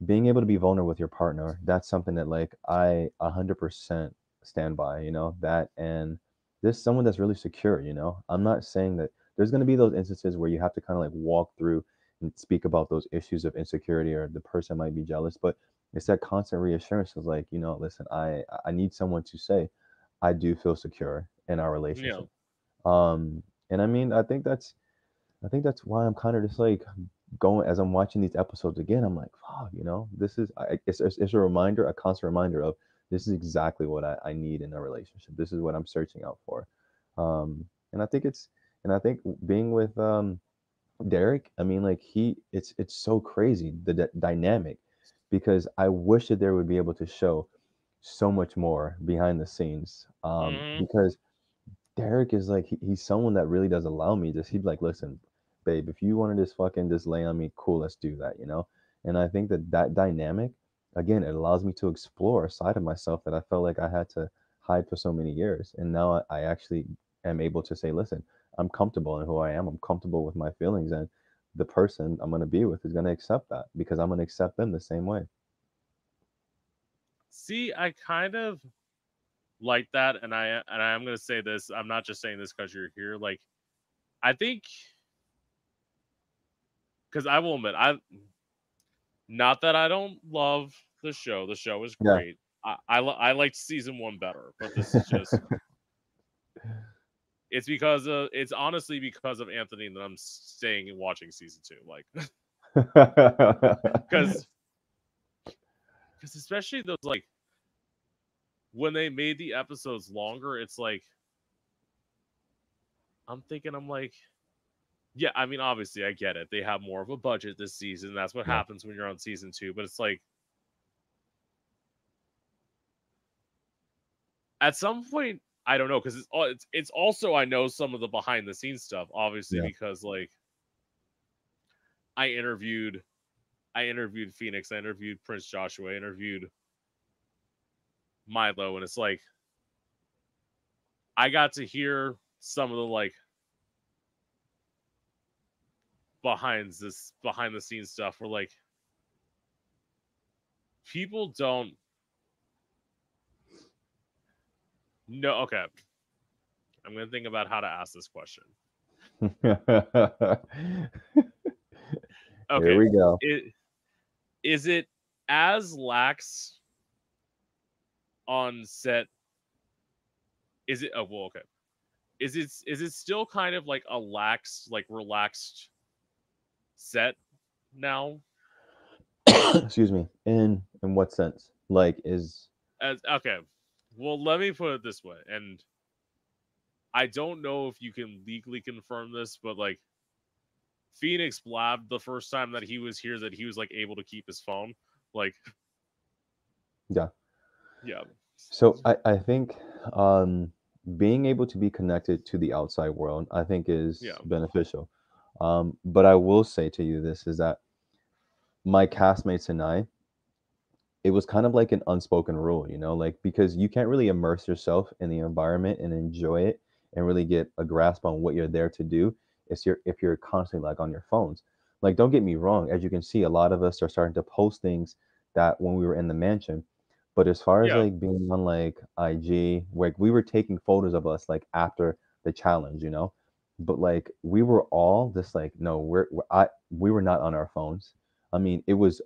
being able to be vulnerable with your partner, that's something that like I 100% stand by, you know, that and this someone that's really secure, you know. I'm not saying that there's going to be those instances where you have to kind of like walk through and speak about those issues of insecurity or the person might be jealous, but it's that constant reassurance is like, you know, listen, I need someone to say I do feel secure in our relationship. And I mean, I think that's why I'm kind of just like going as I'm watching these episodes again. I'm like, fuck, you know, this is it's a reminder, a constant reminder of this is exactly what I need in a relationship. This is what I'm searching out for. And I think I think being with Derek, I mean, like it's so crazy the dynamic because I wish that there would be able to show so much more behind the scenes. Because Derek is like he's someone that really does allow me just he'd be like, listen, babe, if you want to just fucking just lay on me, cool, let's do that, you know? And I think that that dynamic, again, it allows me to explore a side of myself that I felt like I had to hide for so many years. And now I actually am able to say, listen, I'm comfortable in who I am. I'm comfortable with my feelings. And the person I'm going to be with is going to accept that because I'm going to accept them the same way. see, I kind of like that, and I'm gonna say this. I'm not just saying this because you're here. Like, I think because I will admit, not that I don't love the show. The show is Yeah. great. I liked season one better, but this is just it's because of it's honestly because of Anthony that I'm staying and watching season two. Like, because especially those like when they made the episodes longer, it's like I'm like, yeah, I mean, obviously, I get it. They have more of a budget this season. That's what Yeah. happens when you're on season two. But it's like, at some point, I don't know, because it's also I know some of the behind the scenes stuff, obviously, Yeah. because like I interviewed Phoenix, I interviewed Prince Joshua, I interviewed Milo, and it's like I got to hear some of the like behind the scenes stuff where like people don't know. Okay, I'm gonna think about how to ask this question. Here Okay, we go. is it as lax on set? Is it? Oh well, okay. Is it still kind of like a lax, like relaxed set now? Excuse me. In what sense? Like is As okay, well, let me put it this way, and I don't know if you can legally confirm this, but like Phoenix blabbed the first time that he was here that he was like able to keep his phone. Like, yeah. Yeah. So I think being able to be connected to the outside world, I think is Yeah. beneficial. But I will say to you this is that my castmates and I, it was kind of like an unspoken rule, you know, like because you can't really immerse yourself in the environment and enjoy it and really get a grasp on what you're there to do if you're constantly like on your phones. Like, don't get me wrong, as you can see, a lot of us are starting to post things that when we were in the mansion. But as far as Yeah. like being on like IG, like we were taking photos of us like after the challenge, you know. But like we were all just like, no, we were not on our phones. I mean, it was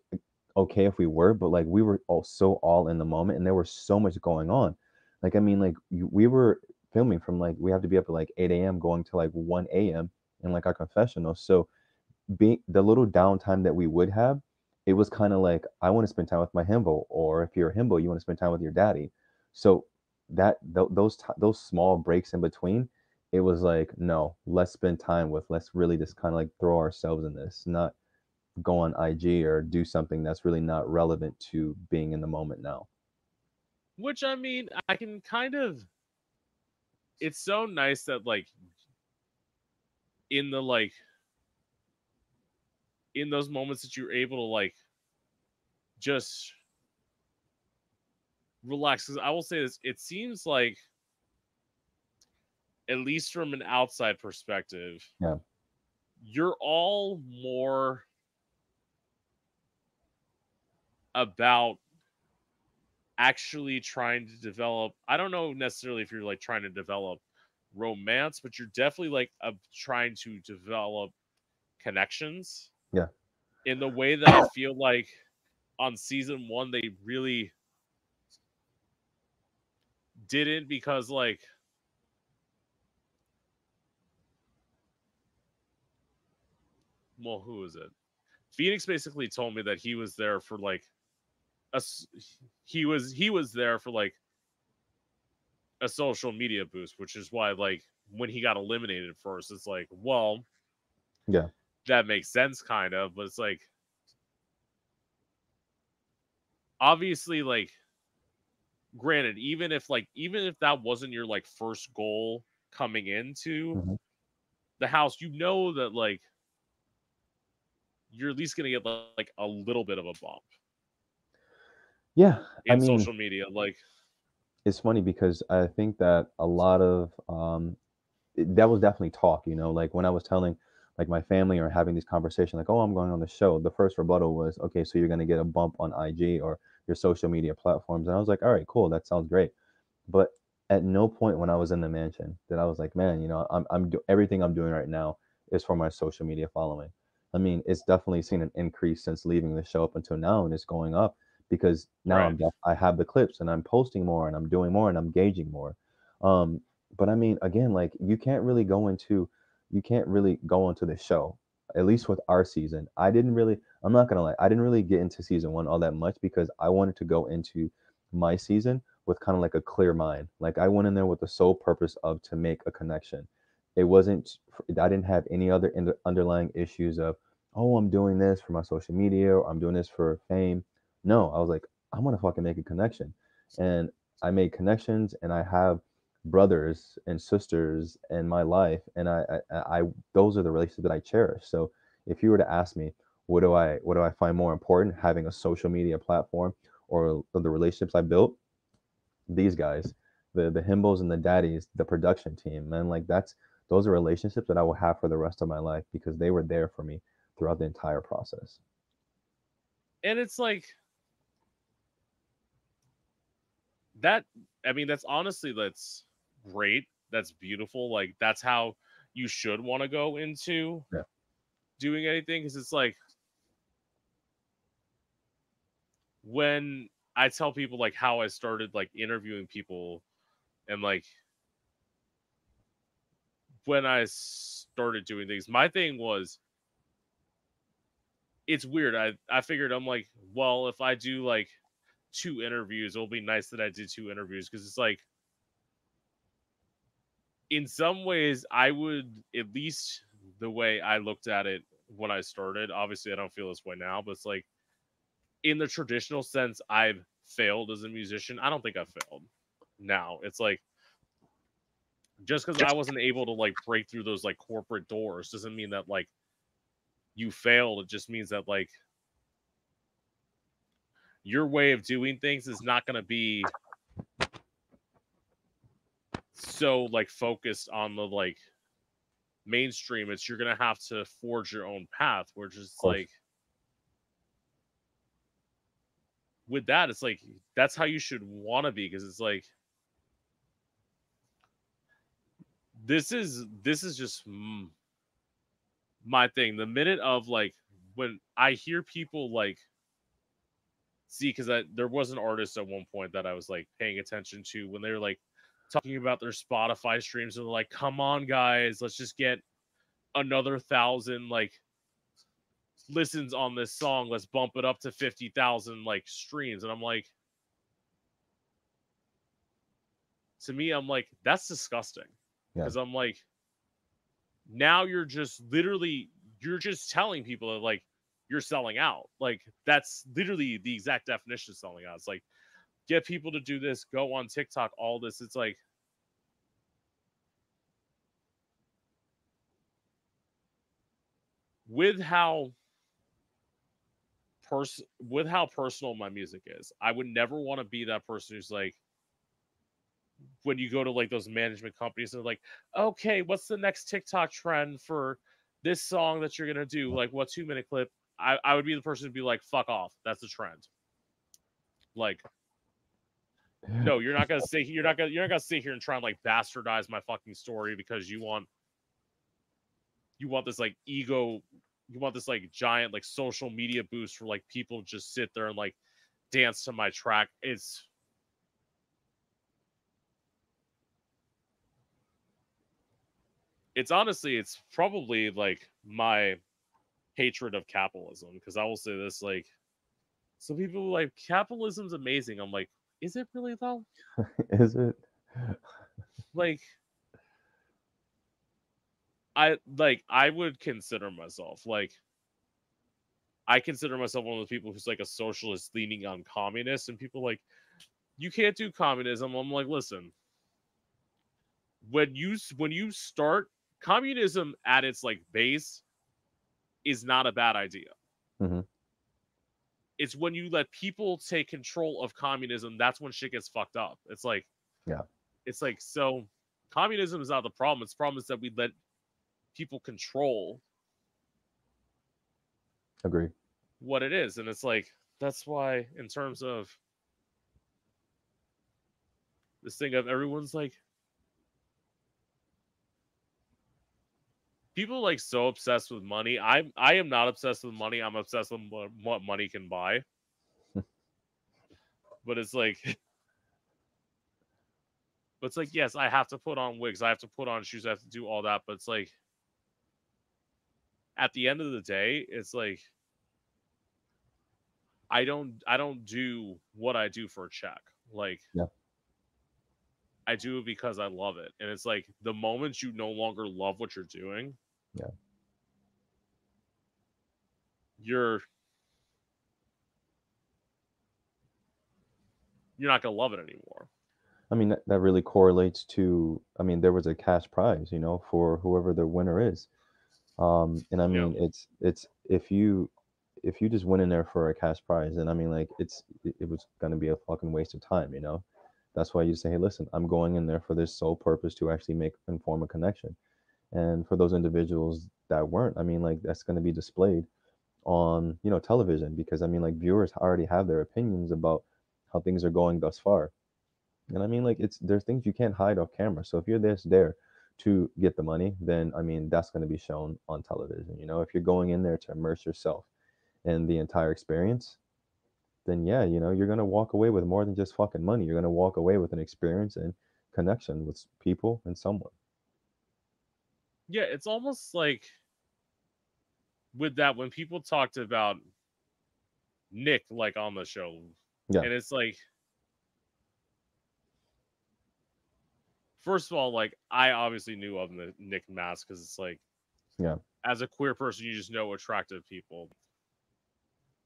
okay if we were, but like we were all so all in the moment, and there was so much going on. Like I mean, like we were filming from like we have to be up at like 8 a.m. going to like 1 a.m. in like our confessional. So being the little downtime that we would have, it was kind of like I want to spend time with my himbo, or if you're a himbo, you want to spend time with your daddy. So those small breaks in between, it was like no, let's spend time with, let's really just kind of like throw ourselves in this, not go on IG or do something that's really not relevant to being in the moment now. Which I mean, I can kind of. It's so nice that like in the like in those moments that you're able to like just relax. Because I will say this, it seems like at least from an outside perspective, Yeah. you're all more about actually trying to develop. I don't know necessarily if you're like trying to develop romance, but you're definitely like trying to develop connections Yeah. in the way that I feel like on season one they really didn't, because like, well, who is it? Phoenix basically told me that he was there for like a he was there for like a social media boost, which is why like when he got eliminated first, it's like, well, Yeah. that makes sense kind of, but it's like obviously like granted, even if that wasn't your like first goal coming into Mhm. the house, you know that like you're at least gonna get like a little bit of a bump Yeah. I in mean, social media. Like, it's funny because I think that a lot of that was definitely talk, you know, like when I was telling like my family or having these conversations, like, oh, I'm going on the show. The first rebuttal was, okay, so you're going to get a bump on IG or your social media platforms. And I was like, all right, cool. That sounds great. But at no point when I was in the mansion that I was like, man, you know, everything I'm doing right now is for my social media following. I mean, it's definitely seen an increase since leaving the show up until now, and it's going up because now right. I have the clips and I'm posting more and I'm doing more and I'm gauging more. Um, but I mean, again, like you can't really go into the show. At least with our season, I'm not gonna lie, I didn't really get into season one all that much because I wanted to go into my season with kind of like a clear mind. Like I went in there with the sole purpose of to make a connection. It wasn't, I didn't have any other underlying issues of, oh, I'm doing this for my social media or I'm doing this for fame. No, I was like, I'm gonna fucking make a connection. And I made connections and I have brothers and sisters in my life. And those are the relationships that I cherish. So if you were to ask me, what do I find more important, having a social media platform or the relationships I built? These guys, the himbos and the daddies, the production team, man, like those are relationships that I will have for the rest of my life because they were there for me throughout the entire process. And it's like that. I mean, that's great. That's beautiful. Like that's how you should want to go into Yeah. doing anything, because it's like when I tell people like how I started like interviewing people, and like when I started doing things, my thing was it's weird. I figured I'm like, well, if I do like two interviews, it'll be nice that I did two interviews, because it's like in some ways I would, at least the way I looked at it when I started. Obviously, I don't feel this way now, but it's like in the traditional sense, I've failed as a musician. I don't think I've failed. Now it's like, just because I wasn't able to like break through those like corporate doors doesn't mean that like you failed. It just means that like your way of doing things is not going to be so like focused on the like mainstream. It's you're going to have to forge your own path, which is like, with that, it's like that's how you should want to be, because it's like this is just my thing. The minute of like when I hear people like see, because there was an artist at one point that I was like paying attention to when they were like talking about their Spotify streams, and they're like, "Come on, guys, let's just get another 1,000 like listens on this song. Let's bump it up to 50,000 like streams." And I'm like, to me, I'm like, that's disgusting. Because I'm like, now you're just literally, you're just telling people that like you're selling out. Like that's literally the exact definition of selling out. It's like, get people to do this, go on TikTok, all this. It's like, with how personal my music is, I would never want to be that person who's like, when you go to like those management companies, they're like, okay, what's the next TikTok trend for this song that you're gonna do? Like, what 2-minute clip? I would be the person to be like, fuck off, that's the trend. Like, no, you're not gonna sit here and try and like bastardize my fucking story because you want this like ego, you want this like giant like social media boost for like people just sit there and like dance to my track. It's honestly, it's probably like my hatred of capitalism, because I will say this, like, some people like capitalism's amazing. I'm like, is it really though? Is it? Like, I would consider myself like, I consider myself one of the people who's like a socialist leaning on communist, and people like, you can't do communism. I'm like, listen, when you start communism at its like base is not a bad idea. Mm-hmm. It's when you let people take control of communism, that's when shit gets fucked up. It's like, Yeah. It's like, so communism is not the problem. It's the problem is that we let people control Agree. what it is. And it's like, that's why in terms of this thing of everyone's like, people like so obsessed with money. I am not obsessed with money. I'm obsessed with what money can buy. But it's like, yes, I have to put on wigs, I have to put on shoes, I have to do all that. But it's like, at the end of the day, it's like, I don't do what I do for a check. Like, yeah. I do it because I love it. And it's like, the moment you no longer love what you're doing, Yeah. you're not gonna love it anymore. I mean, that really correlates to, I mean, there was a cash prize, for whoever the winner is. And I mean, it's if you just went in there for a cash prize, and I mean, like, it was going to be a fucking waste of time. That's why you say, hey, listen, I'm going in there for this sole purpose to actually make and form a connection. And for those individuals that weren't, I mean, like, that's going to be displayed on, television, because I mean, like, viewers already have their opinions about how things are going thus far. And I mean, like, there's things you can't hide off camera. So if you're there to get the money, then I mean, that's going to be shown on television. If you're going in there to immerse yourself in the entire experience, then yeah, you're going to walk away with more than just fucking money. You're going to walk away with an experience and connection with people and someone. Yeah, it's almost like with that, when people talked about Nick like on the show, Yeah. and it's like, first of all, like, I obviously knew of the Nick mask, because it's like, Yeah. as a queer person, you just know attractive people.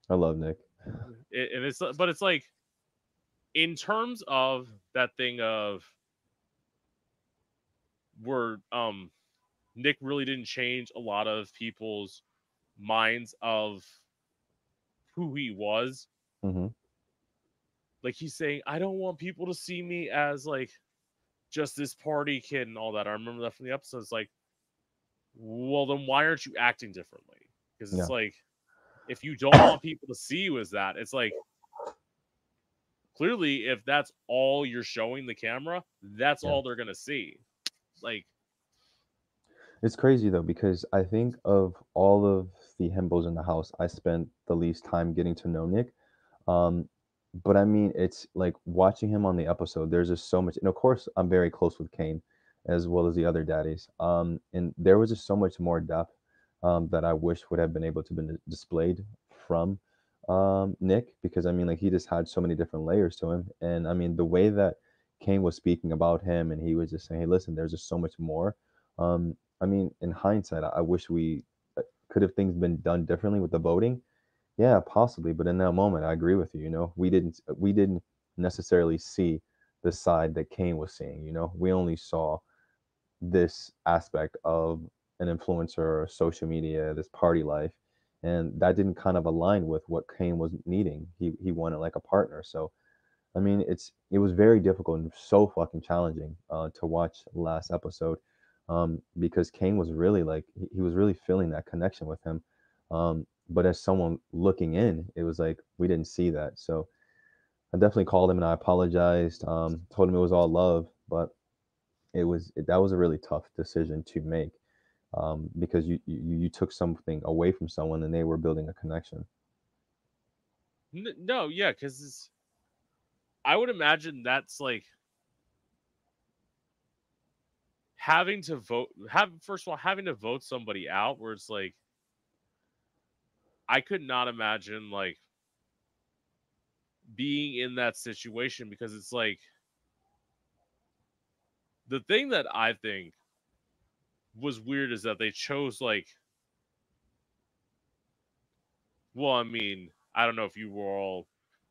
I love Nick. And it's, but it's like, in terms of that thing of where Nick really didn't change a lot of people's minds of who he was. Mm-hmm. Like he's saying, I don't want people to see me as like just this party kid and all that. I remember that from the episodes. Like, well, then why aren't you acting differently? Because it's Yeah. like, if you don't want people to see you as that, it's like, clearly, if that's all you're showing the camera, that's Yeah. all they're gonna see. Like, It's crazy though, because I think of all of the himbos in the house, I spent the least time getting to know Nick. Um, but I mean, it's like watching him on the episode, there's just so much, and of course, I'm very close with Kane as well as the other daddies. And there was just so much more depth that I wish would have been able to been displayed from Nick, because I mean, like he just had so many different layers to him. And I mean, the way that Kane was speaking about him, and he was just saying, "Hey, listen, there's just so much more." I mean, in hindsight, I wish we could have things been done differently with the voting. Yeah, possibly, but in that moment, I agree with you. You know, we didn't necessarily see the side that Kane was seeing. You know, we only saw this aspect of an influencer, social media, this party life, and that didn't kind of align with what Kane was needing. He wanted like a partner. So I mean, it was very difficult and so fucking challenging to watch the last episode, because Kane was really like he was really feeling that connection with him. But as someone looking in, it was like we didn't see that. So I definitely called him and I apologized. Told him it was all love, but that was a really tough decision to make, because you took something away from someone and they were building a connection. no, yeah, because I would imagine that's like having to vote. First of all, having to vote somebody out, where it's like I could not imagine like being in that situation because it's like the thing that I think was weird is that they chose like, well, I mean, I don't know if you were all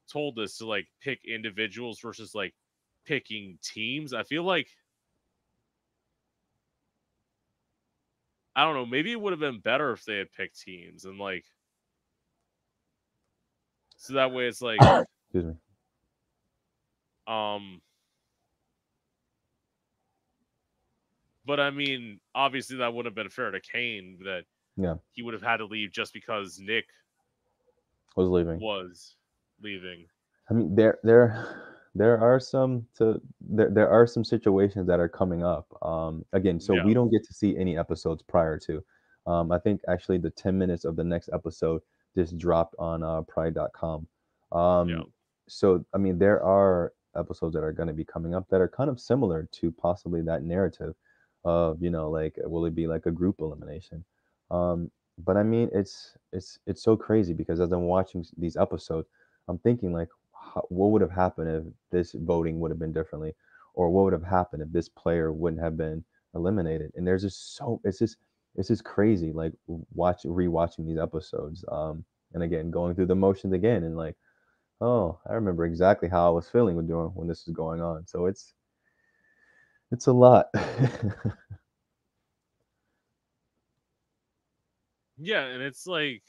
told this to like pick individuals versus like picking teams. I feel like I don't know, maybe it would have been better if they had picked teams and like so that way it's like Excuse me. um but I mean, obviously that wouldn't have been fair to Kane that Yeah, he would have had to leave just because Nick was leaving. was leaving. I mean, there are there are some situations that are coming up. Again, so Yeah, we don't get to see any episodes prior to. I think actually the 10 minutes of the next episode just dropped on Pride.com. yeah. Um, so I mean, there are episodes that are going to be coming up that are kind of similar to possibly that narrative of, like, will it be like a group elimination? But I mean, it's so crazy because as I'm watching these episodes, I'm thinking like, what would have happened if this voting would have been differently, or what would have happened if this player wouldn't have been eliminated? And there's just it's just crazy, like rewatching these episodes, and again going through the motions again, and like, oh, I remember exactly how I was feeling when this was going on. So it's a lot. Yeah, and it's like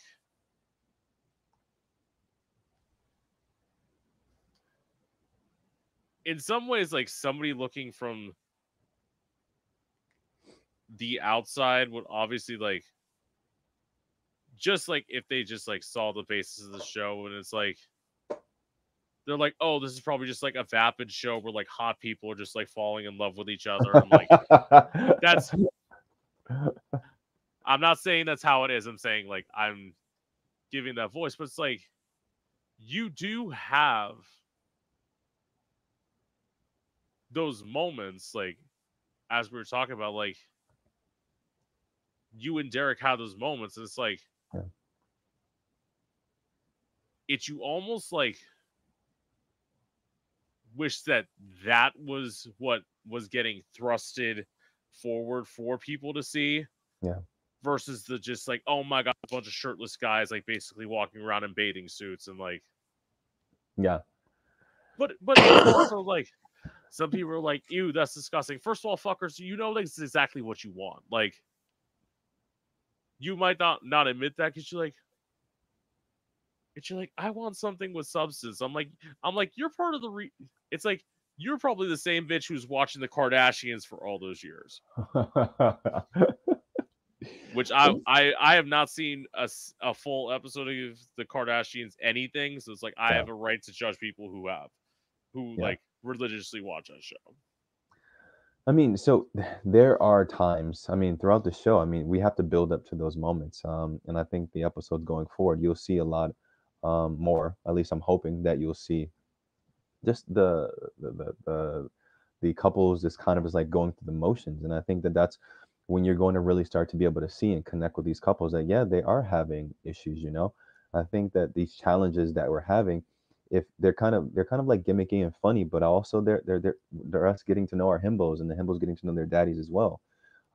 in some ways like somebody looking from the outside would obviously like just like if they just like saw the basis of the show and it's like they're like, oh, this is probably just like a vapid show where like hot people are just like falling in love with each other and like that's I'm not saying that's how it is. I'm saying like I'm giving that voice, but it's like you do have those moments like as we were talking about like you and Derek had those moments and it's like Yeah, it's you almost like wish that that was what was getting thrusted forward for people to see yeah, versus the just like, oh my god, a bunch of shirtless guys like basically walking around in bathing suits and like yeah. but it's also like some people are like, ew, that's disgusting. First of all, fuckers, you know that's exactly what you want. Like, you might not admit that because you're like, I want something with substance. I'm like, you're part of the it's like you're probably the same bitch who's watching the Kardashians for all those years. Which I have not seen a full episode of the Kardashians anything, so it's like I Yeah. have a right to judge people who Yeah. like religiously watch that show. I mean, so there are times, I mean, throughout the show, I mean, we have to build up to those moments. And I think the episodes going forward, you'll see a lot more. At least I'm hoping that you'll see just the couples just kind of is like going through the motions. And I think that that's when you're going to really start to be able to see and connect with these couples that, yeah, they are having issues, you know. I think that these challenges that we're having, if they're kind of like gimmicky and funny, but also they're us getting to know our himbos and the himbos getting to know their daddies as well.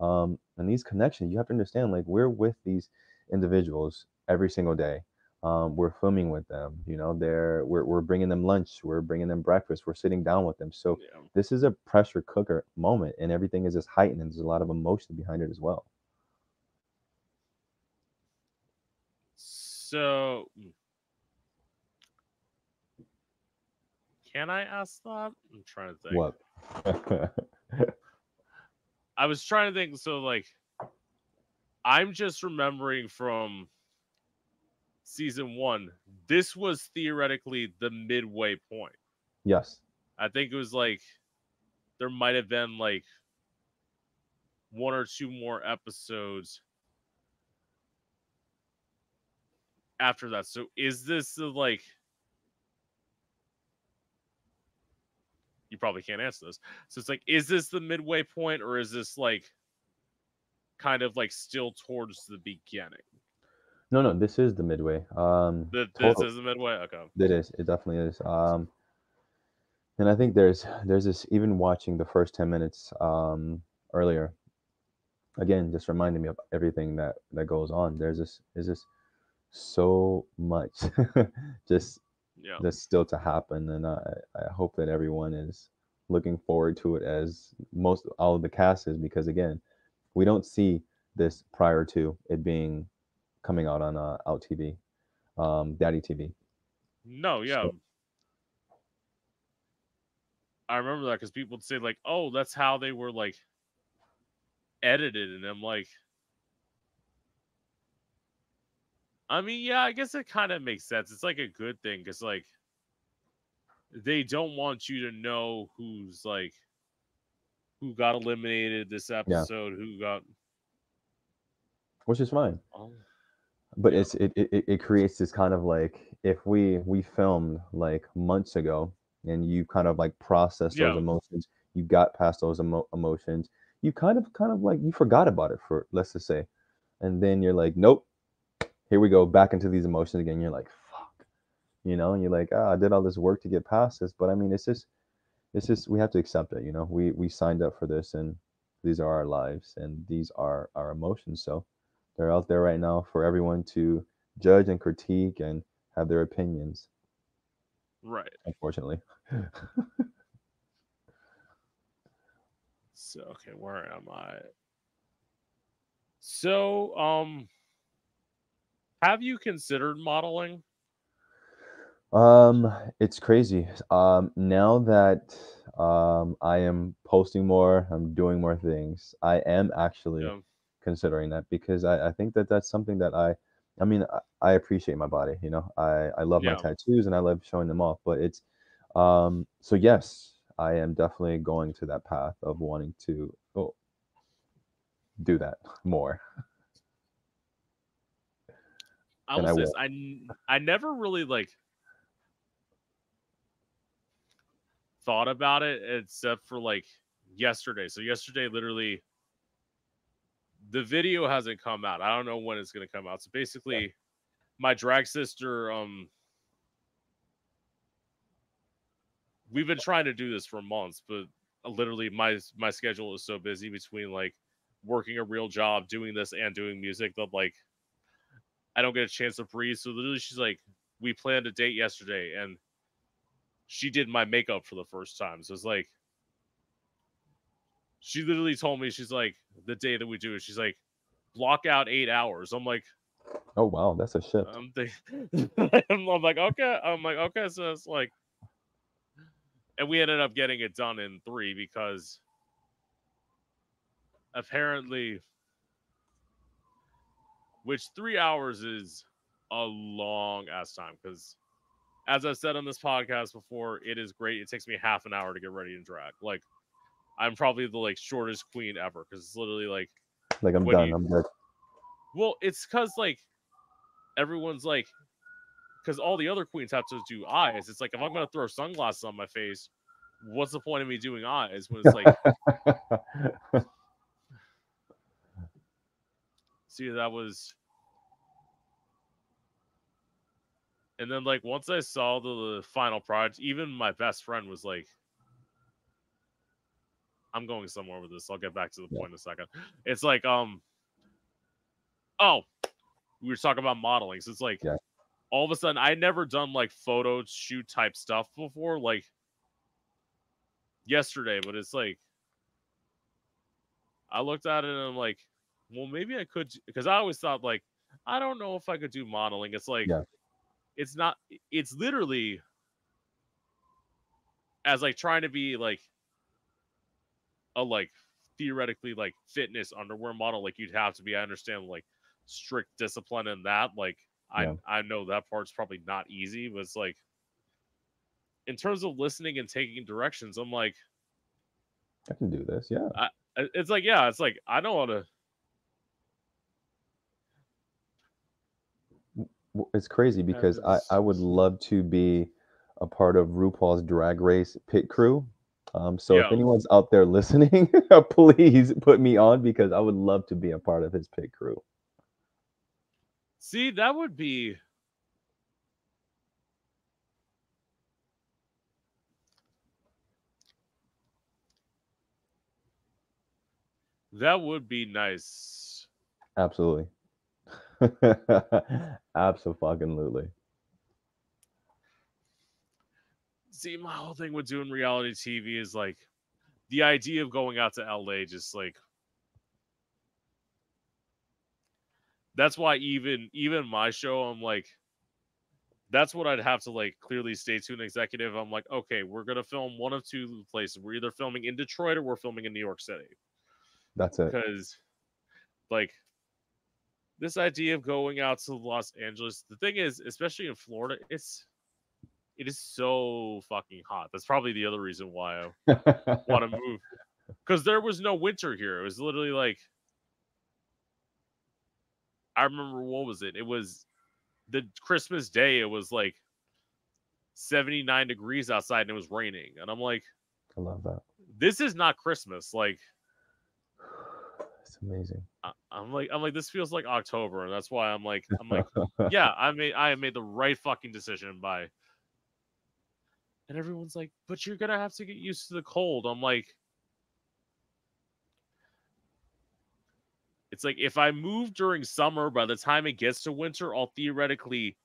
And these connections, you have to understand, like we're with these individuals every single day. We're filming with them, you know, we're bringing them lunch, we're bringing them breakfast, we're sitting down with them. So Yeah. this is a pressure cooker moment, and everything is just heightened, and there's a lot of emotion behind it as well. So can I ask that? I'm trying to think. What? I was trying to think. So like, I'm just remembering from season 1. This was theoretically the midway point. Yes. I think it was like there might have been like 1 or 2 more episodes after that. So is this the like? You probably can't answer this. So it's like, is this the midway point, or is this like kind of like still towards the beginning? No, no, this is the midway. This Total. is the midway. Okay. It is. It definitely is. And I think there's this, even watching the first 10 minutes earlier, again, just reminding me of everything that goes on. There's just so much just Yeah. that's still to happen, and I hope that everyone is looking forward to it, as most all of the cast is, because again, we don't see this prior to it being coming out on out TV, Daddy TV. No. Yeah. So I remember that because people would say like, "Oh, that's how they were like edited," and I'm like, I mean, yeah, I guess it kind of makes sense. It's like a good thing because like they don't want you to know who's like who got eliminated this yeah, episode, who got. which is fine. Oh, But yeah. it creates this kind of like, if we filmed like months ago, and you kind of like process those Yeah. emotions, you got past those emotions, you kind of like you forgot about it for, let's just say, and then you're like, nope, here we go back into these emotions again. You're like, fuck, you know, and you're like, I did all this work to get past this, but I mean, it's just we have to accept it, you know. We signed up for this, and these are our lives, and these are our emotions. So they're out there right now for everyone to judge and critique and have their opinions, Right. unfortunately. So okay, where am I? So have you considered modeling? It's crazy. Now that I am posting more, I'm doing more things, I am actually Yeah. considering that, because I think that that's something that I mean, I appreciate my body, you know. I love my Yeah. tattoos and I love showing them off, but it's so yes, I am definitely going to that path of wanting to do that more, I and will I say this. will. I never really like thought about it except for like yesterday. So yesterday, literally, the video hasn't come out. I don't know when it's gonna come out. So Yeah. basically, my drag sister, we've been trying to do this for months, but literally my schedule is so busy between like working a real job, doing this, and doing music that like I don't get a chance to breathe. So literally, she's like, we planned a date yesterday, and she did my makeup for the first time. So it's like, she literally told me, she's like, the day that we do it, she's like, block out 8 hours. I'm like, Oh wow, that's a shift. I'm like, okay. I'm like, okay. So it's like, and we ended up getting it done in 3 because apparently, which 3 hours is a long ass time because, as I've said on this podcast before, it is great. It takes me half an hour to get ready and drag. Like, I'm probably the like shortest queen ever because it's literally like, Like I'm when done. you, I'm good. well, it's because like everyone's like, because all the other queens have to do eyes. It's like, if I'm gonna throw sunglasses on my face, what's the point of me doing eyes when it's like, see, that was, and then like once I saw the final product, even my best friend was like, I'm going somewhere with this. I'll get back to the Yeah. point in a second. It's like, oh, we were talking about modeling. So it's like, Yeah. all of a sudden, I never done like photo shoot type stuff before, like yesterday, but it's like, I looked at it and I'm like, well, maybe I could, because I always thought like, I don't know if I could do modeling. It's like, Yeah. it's not, it's literally as like trying to be like a like theoretically like fitness underwear model, like you'd have to be. I understand like strict discipline in that. Like Yeah. I know that part's probably not easy, but it's like, in terms of listening and taking directions, I'm like, I can do this. Yeah. it's like, yeah, it's like, I don't want to. It's crazy because I would love to be a part of RuPaul's Drag Race pit crew. So if Yeah. anyone's out there listening, please put me on because I would love to be a part of his pit crew. See, that would be. That would be nice. Absolutely. Absolutely. See, my whole thing with doing reality TV is like, the idea of going out to LA, just like, that's why even my show, I'm like, that's what I'd have to like clearly stay tuned executive. I'm like, okay, we're gonna film one of 2 places. We're either filming in Detroit or we're filming in New York City. That's it. Because like, this idea of going out to Los Angeles, the thing is, especially in Florida, it is so fucking hot. That's probably the other reason why I want to move. Because there was no winter here. It was literally like, I remember, what was it? It was the Christmas Day. It was like 79 degrees outside and it was raining. And I'm like, I love that. this is not Christmas. Like, It's amazing. I'm like, this feels like October, and that's why I'm like, yeah, I made the right fucking decision by. And everyone's like, but you're gonna have to get used to the cold. I'm like, it's like, if I move during summer, by the time it gets to winter, I'll theoretically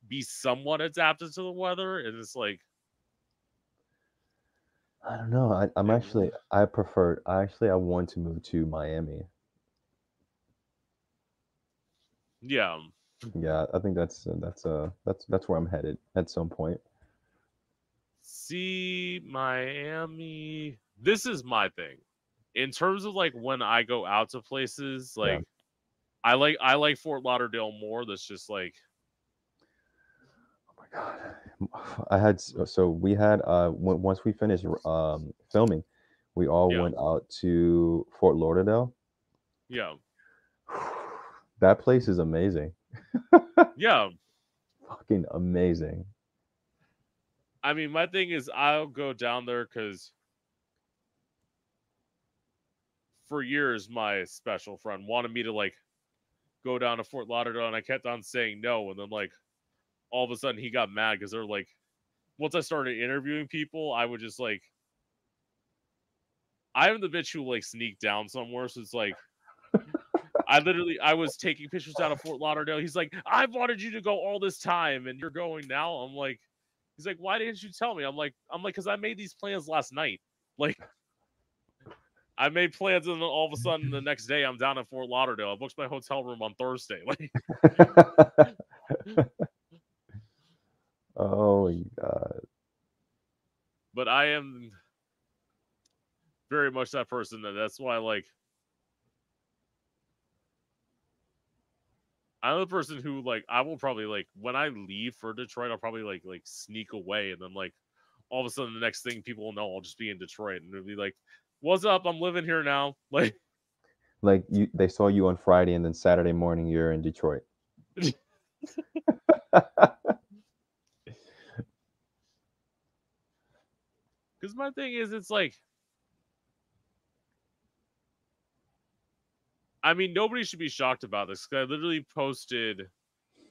be somewhat adapted to the weather. And it's like, I don't know. I'm actually I prefer I want to move to Miami. yeah. Yeah, I think that's where I'm headed at some point. See, Miami. This is my thing. In terms of like when I go out to places, Yeah. like, I like Fort Lauderdale more. That's just like, Oh my God. I had so we had once we finished filming, we all yeah, went out to Fort Lauderdale. yeah, That place is amazing. yeah. Fucking amazing. I mean, my thing is, I'll go down there because for years my special friend wanted me to like go down to Fort Lauderdale, and I kept on saying no. And then like, all of a sudden he got mad because they're like, once I started interviewing people, I would just like, I'm the bitch who like sneak down somewhere. So it's like, I was taking pictures out of Fort Lauderdale. He's like, I've wanted you to go all this time and you're going now. I'm like, He's like, why didn't you tell me? I'm like, because I made these plans last night. Like, I made plans, and then all of a sudden the next day I'm down in Fort Lauderdale. I booked my hotel room on Thursday. Like, Oh my God. but I am very much that person. That's why, like, I'm the person who, like, I will probably, like, when I leave for Detroit, I'll probably like sneak away, and then, like, all of a sudden the next thing people will know, I'll just be in Detroit, and it'll be like, what's up? I'm living here now. Like, Like they saw you on Friday, and then Saturday morning you're in Detroit. because my thing is, it's like, I mean, nobody should be shocked about this, because I literally posted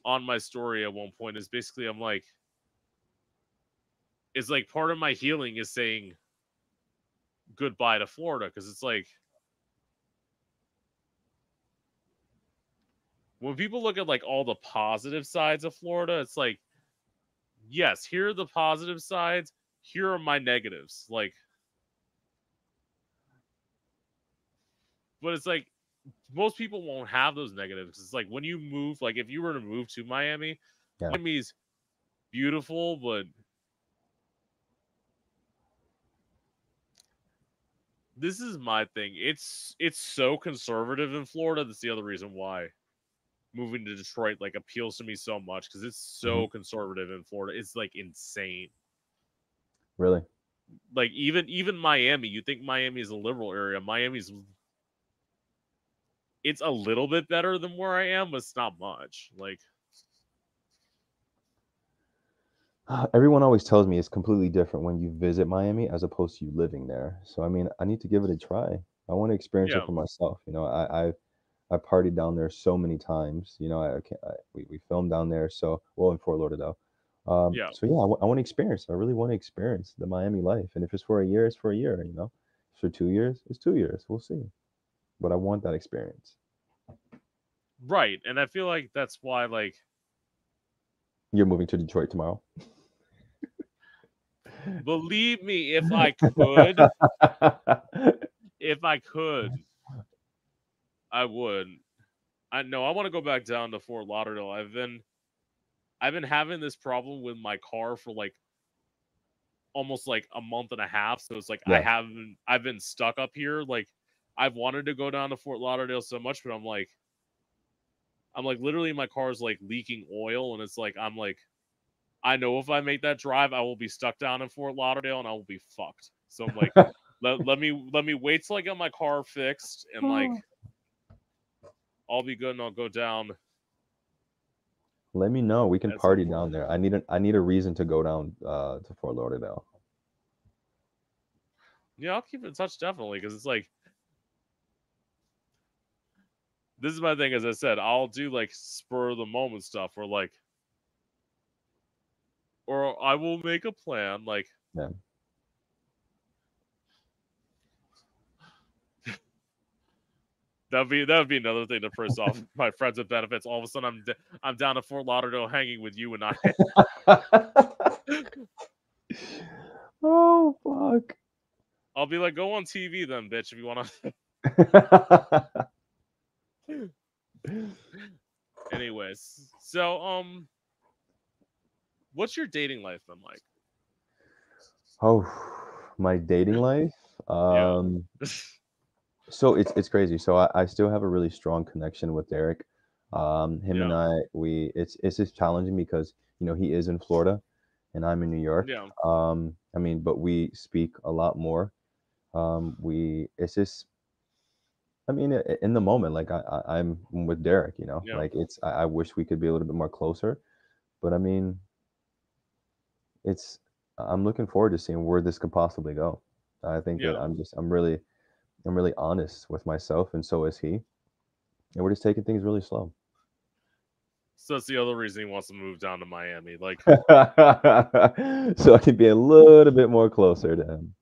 on my story at one point, is basically, I'm like, it's like part of my healing is saying goodbye to Florida, because it's like, when people look at like all the positive sides of Florida, it's like, yes, here are the positive sides, here are my negatives. Like, but it's like, most people won't have those negatives. It's like, when you move, like, if you were to move to Miami, Yeah. Miami's beautiful, but this is my thing. It's so conservative in Florida. That's the other reason why moving to Detroit like appeals to me so much, because it's Mhm. so conservative in Florida. It's like insane. Really? Like, even Miami, you think Miami is a liberal area. It's a little bit better than where I am, but it's not much. Like, Everyone always tells me it's completely different when you visit Miami as opposed to you living there. So I mean, I need to give it a try. I want to experience it yeah, for myself. I partied down there so many times. I can't, we filmed down there. So well in Fort Lauderdale. yeah. So yeah, I want to experience. I really want to experience the Miami life. And if it's for a year, it's for a year. For 2 years, it's 2 years. We'll see. But I want that experience. Right. And I feel like that's why, like, You're moving to Detroit tomorrow. believe me, if I could, I would. I know I want to go back down to Fort Lauderdale. I've been having this problem with my car for like almost like a month and a half. So it's like Yeah. I've been stuck up here. Like, I've wanted to go down to Fort Lauderdale so much, but I'm like literally my car is like leaking oil, and it's like, I'm like, I know if I make that drive, I will be stuck down in Fort Lauderdale and I will be fucked. So I'm like, let me wait till I get my car fixed, and like I'll be good, and I'll go down. Let me know. We can At some party point. down there. I need a reason to go down to Fort Lauderdale. Yeah, I'll keep in touch definitely, because it's like, this is my thing. As I said, I'll do like spur of the moment stuff, or I will make a plan. Like, Yeah. that would be another thing to piss off my friends with benefits. All of a sudden, I'm down at Fort Lauderdale hanging with you, and I Oh fuck. I'll be like, go on TV then, bitch, if you want to. Anyways, so what's your dating life been like? Oh, my dating life. Yeah, So it's crazy. So I still have a really strong connection with Derek. Him and yeah, it's just challenging because he is in Florida and I'm in New York. yeah, I mean, but we speak a lot more. We it's just I mean, in the moment, like I'm with Derek, yeah, like I wish we could be a little bit more closer, but I mean, it's I'm looking forward to seeing where this could possibly go. I think that yeah. I'm really honest with myself, and so is he, and we're just taking things really slow. So that's the other reason he wants to move down to Miami. Like, So I can be a little bit more closer to him.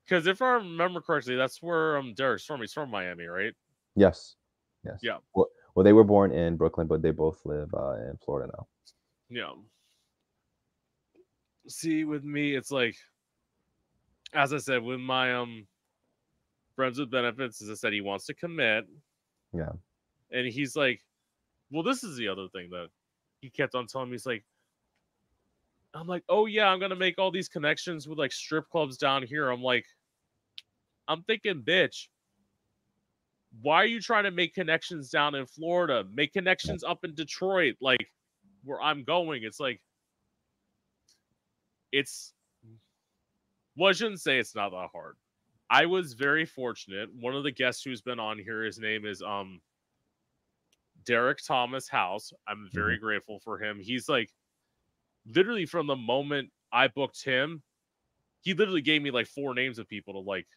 because if I remember correctly, that's where Derek's from. He's from Miami, right? Yes, yes. Yeah, Well, they were born in Brooklyn, but they both live in Florida now. yeah. See, with me, it's like, as I said, with my friends with benefits, as I said, he wants to commit, Yeah. and he's like, well, this is the other thing that he kept on telling me. He's like, I'm like, oh yeah, I'm gonna make all these connections with like strip clubs down here. I'm thinking, bitch, why are you trying to make connections down in Florida? Make Yeah. connections up in Detroit, like where I'm going. It's like, it's, well, I shouldn't say it's not that hard. I was very fortunate. One of the guests who's been on here, his name is Derek Thomas House. I'm Hmm. very grateful for him. He's like, literally from the moment I booked him, he literally gave me like 4 names of people to like,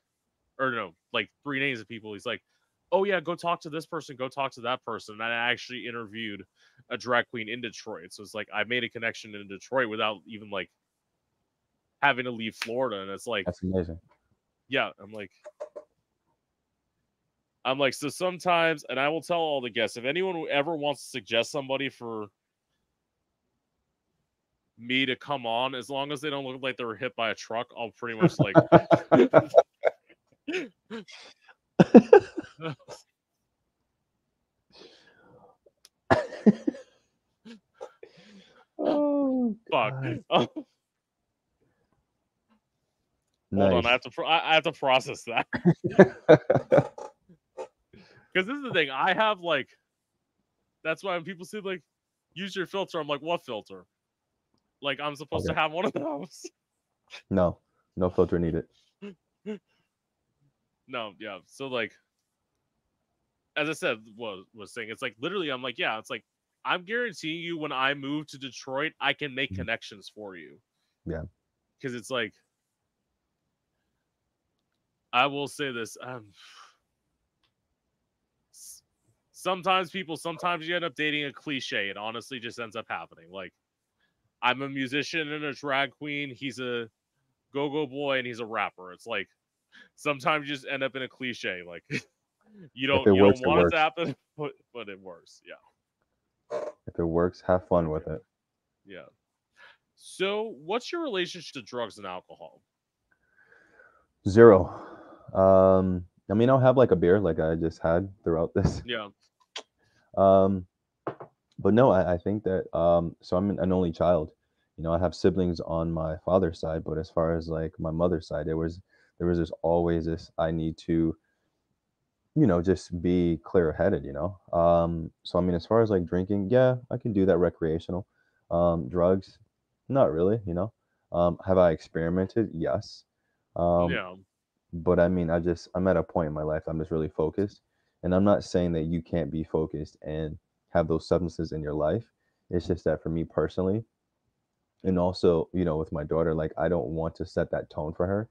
or no, like 3 names of people. He's like, oh yeah, go talk to this person, go talk to that person. And I actually interviewed a drag queen in Detroit. So it's like I made a connection in Detroit without even like having to leave Florida. And it's like, That's amazing. yeah, I'm like, so sometimes, and I will tell all the guests, if anyone who ever wants to suggest somebody for me to come on, as long as they don't look like they were hit by a truck, I'll pretty much like. Oh Fuck. God. Hold on, Nice. I have to process that, because this is the thing. I have like, that's why when people say like, use your filter, I'm like, what filter? Like I'm supposed to Okay. have one of those. No, no filter needed. No, yeah. So like, as I said, was saying, it's like literally, I'm like, yeah, it's like I'm guaranteeing you when I move to Detroit, I can make Mhm. connections for you, Yeah. because it's like, I will say this, sometimes sometimes you end up dating a cliche. It honestly just ends up happening. Like, I'm a musician and a drag queen. He's a go-go boy and he's a rapper. It's like sometimes you just end up in a cliche. Like If it you don't works, it want it to works. happen, but it works. Yeah. If it works, have fun with Okay. it. Yeah. So, what's your relationship to drugs and alcohol? Zero. I mean, I'll have like a beer, like I just had throughout this. Yeah. Um, but no, I think that so I'm an only child. You know, I have siblings on my father's side, but as far as like my mother's side, there was this always this I need to, just be clear headed, So I mean, as far as like drinking, yeah, I can do that recreational. Drugs, not really, Have I experimented? Yes. Um, Yeah. but I mean, I'm at a point in my life I'm just really focused. And I'm not saying that you can't be focused and have those substances in your life. It's just that for me personally, and also, with my daughter, like I don't want to set that tone for her.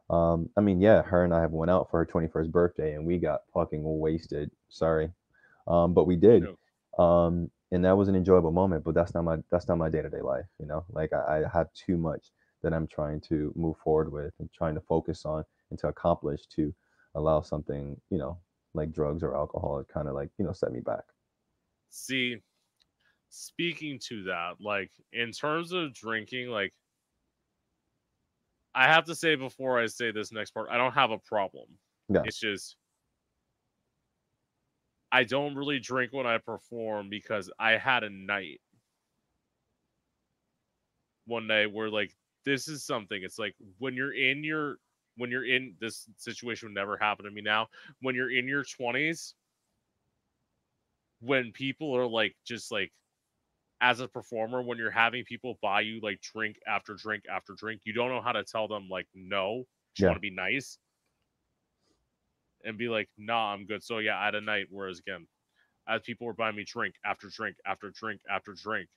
I mean, yeah, her and I have went out for her 21st birthday and we got fucking wasted. Sorry. But we did. Yeah. And that was an enjoyable moment, but that's not my day-to-day life, Like I have too much that I'm trying to move forward with and trying to focus on and to accomplish to allow something, like drugs or alcohol to kind of like, set me back. See, speaking to that, like in terms of drinking, like I have to say before I say this next part, I don't have a problem. Yeah. It's just I don't really drink when I perform, because I had a night one night where like this is something. It's like when you're in this situation, would never happen to me now. When you're in your 20s, when people are like just like, as a performer, when you're having people buy you like drink after drink after drink, you don't know how to tell them like no. You want Yeah. to be nice and be like, nah, I'm good. So yeah, I had a night. Whereas again, as people were buying me drink after drink after drink after drink,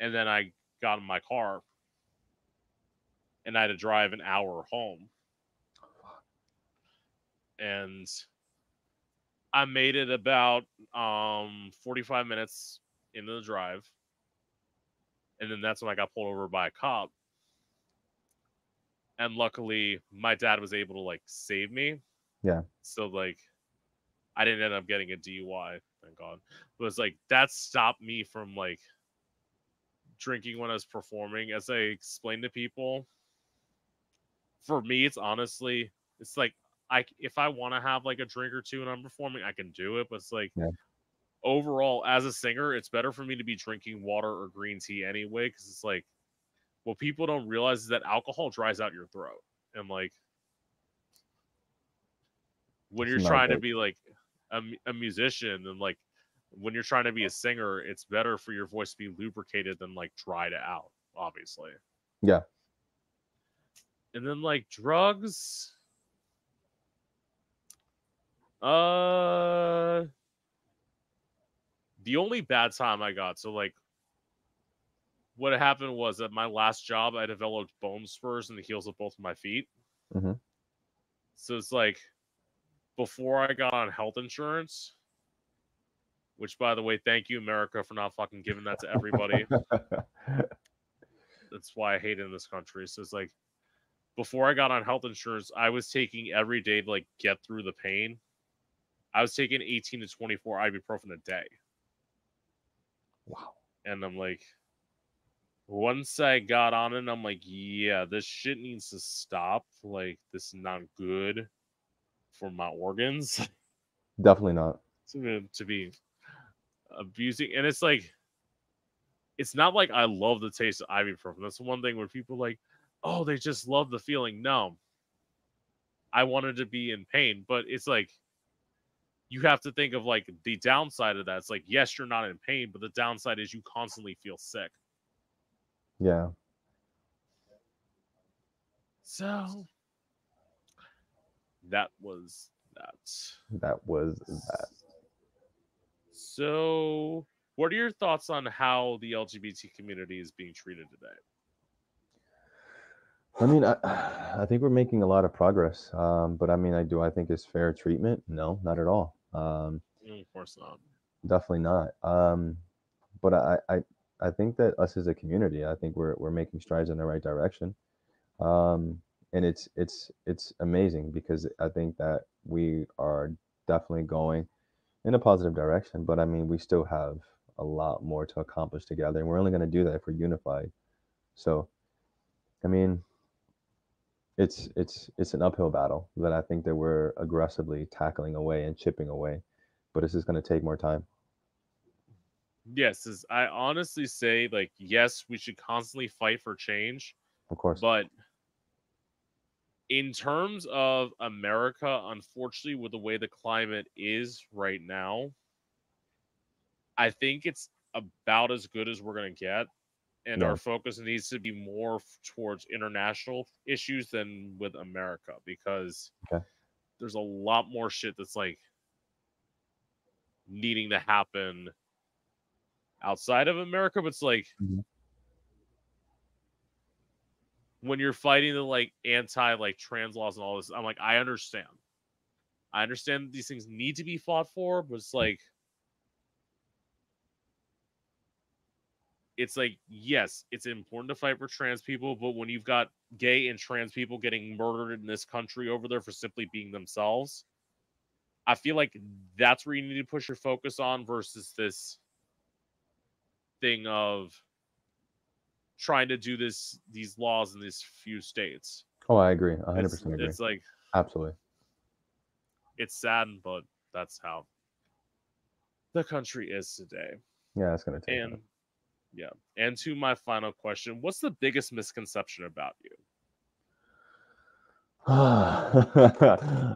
and then I got in my car and I had to drive an hour home, and I made it about 45 minutes into the drive, and then that's when I got pulled over by a cop. And luckily, my dad was able to like save me. Yeah. So like, I didn't end up getting a DUI, thank God. But it's like that stopped me from like drinking when I was performing. As I explained to people, for me, it's honestly, it's like if I want to have like a drink or two when I'm performing, I can do it. But it's like Yeah. overall, as a singer, it's better for me to be drinking water or green tea anyway, because it's like what people don't realize is that alcohol dries out your throat, and like when It's you're not trying to good. be like a musician and like when you're trying to be a singer, it's better for your voice to be lubricated than like dried out, obviously. Yeah. And then like drugs, uh, the only bad time I got, so like what happened was at my last job, I developed bone spurs in the heels of both of my feet. Hmm. So it's like before I got on health insurance, which by the way, thank you America for not fucking giving that to everybody. That's why I hate it in this country. So it's like before I got on health insurance, I was taking every day to like get through the pain. I was taking 18 to 24 ibuprofen a day. Wow. And I'm like, once I got on it, I'm like, yeah, this shit needs to stop. Like, this is not good for my organs Definitely not. to be abusing. And it's like, it's not like I love the taste of ibuprofen. That's one thing where people are like, oh, they just love the feeling. No, I wanted to be in pain, but it's like, you have to think of like the downside of that. It's like, yes, you're not in pain, but the downside is you constantly feel sick. Yeah. So that was that. That was that. So, what are your thoughts on how the LGBT community is being treated today? I mean, I think we're making a lot of progress. But I mean, I think it's fair treatment? No, not at all. Of course not. Definitely not. But I think that us as a community, I think we're making strides in the right direction. And it's amazing because I think that we are definitely going in a positive direction. But I mean, we still have a lot more to accomplish together, and we're only going to do that if we're unified. So, I mean, it's an uphill battle that I think that we're aggressively tackling away and chipping away, but it's just going to take more time, Yes, as I honestly say, like, yes, we should constantly fight for change, of course. but in terms of America, unfortunately, with the way the climate is right now, I think it's about as good as we're going to get. And our Yeah. focus needs to be more towards international issues than with America because Okay. there's a lot more shit that's like needing to happen outside of America. But it's like Mhm. when you're fighting the like anti like trans laws and all this, I'm like, I understand. I understand that these things need to be fought for, but it's like, yes, it's important to fight for trans people, but when you've got gay and trans people getting murdered in this country over there for simply being themselves, I feel like that's where you need to push your focus on versus this thing of trying to do these laws in these few states. Oh, I agree. It's 100% agree. it's like Absolutely. it's sad, but that's how the country is today. Yeah, it's going to take time. And yeah. And to my final question, what's the biggest misconception about you?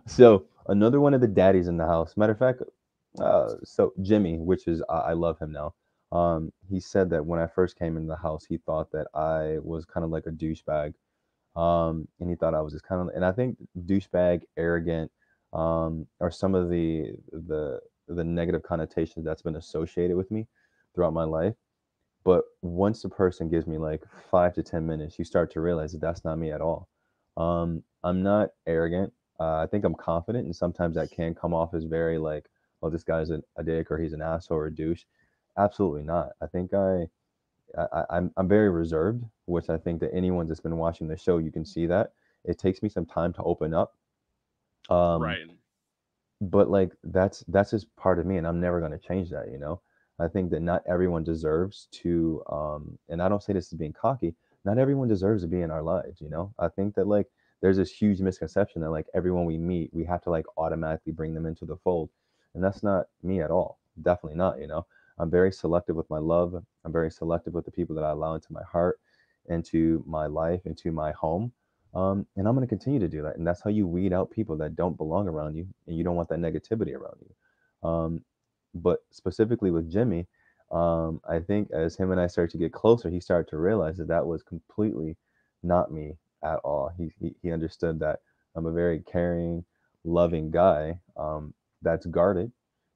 So another one of the daddies in the house. Matter of fact, so Jimmy, which is I love him now. He said that when I first came into the house, he thought that I was kind of like a douchebag. And he thought I was just kind of, and I think douchebag, arrogant, are some of the negative connotations that's been associated with me throughout my life. But once a person gives me like 5 to 10 minutes, you start to realize that that's not me at all. I'm not arrogant. I think I'm confident, and sometimes that can come off as very like, oh, this guy's a dick or he's an asshole or a douche. Absolutely not. I think I'm very reserved, which I think that anyone that's been watching the show, you can see that it takes me some time to open up. Um, Right. but like that's just part of me, and I'm never going to change that. I think that not everyone deserves to, and I don't say this as being cocky, not everyone deserves to be in our lives, you know? I think that like there's this huge misconception that like everyone we meet, we have to like automatically bring them into the fold. And that's not me at all. Definitely not, you know? I'm very selective with my love. I'm very selective with the people that I allow into my heart, into my life, into my home. And I'm going to continue to do that. And that's how you weed out people that don't belong around you and you don't want that negativity around you. But specifically with Jimmy, I think as him and I started to get closer, he started to realize that that was completely not me at all. He understood that I'm a very caring, loving guy, that's guarded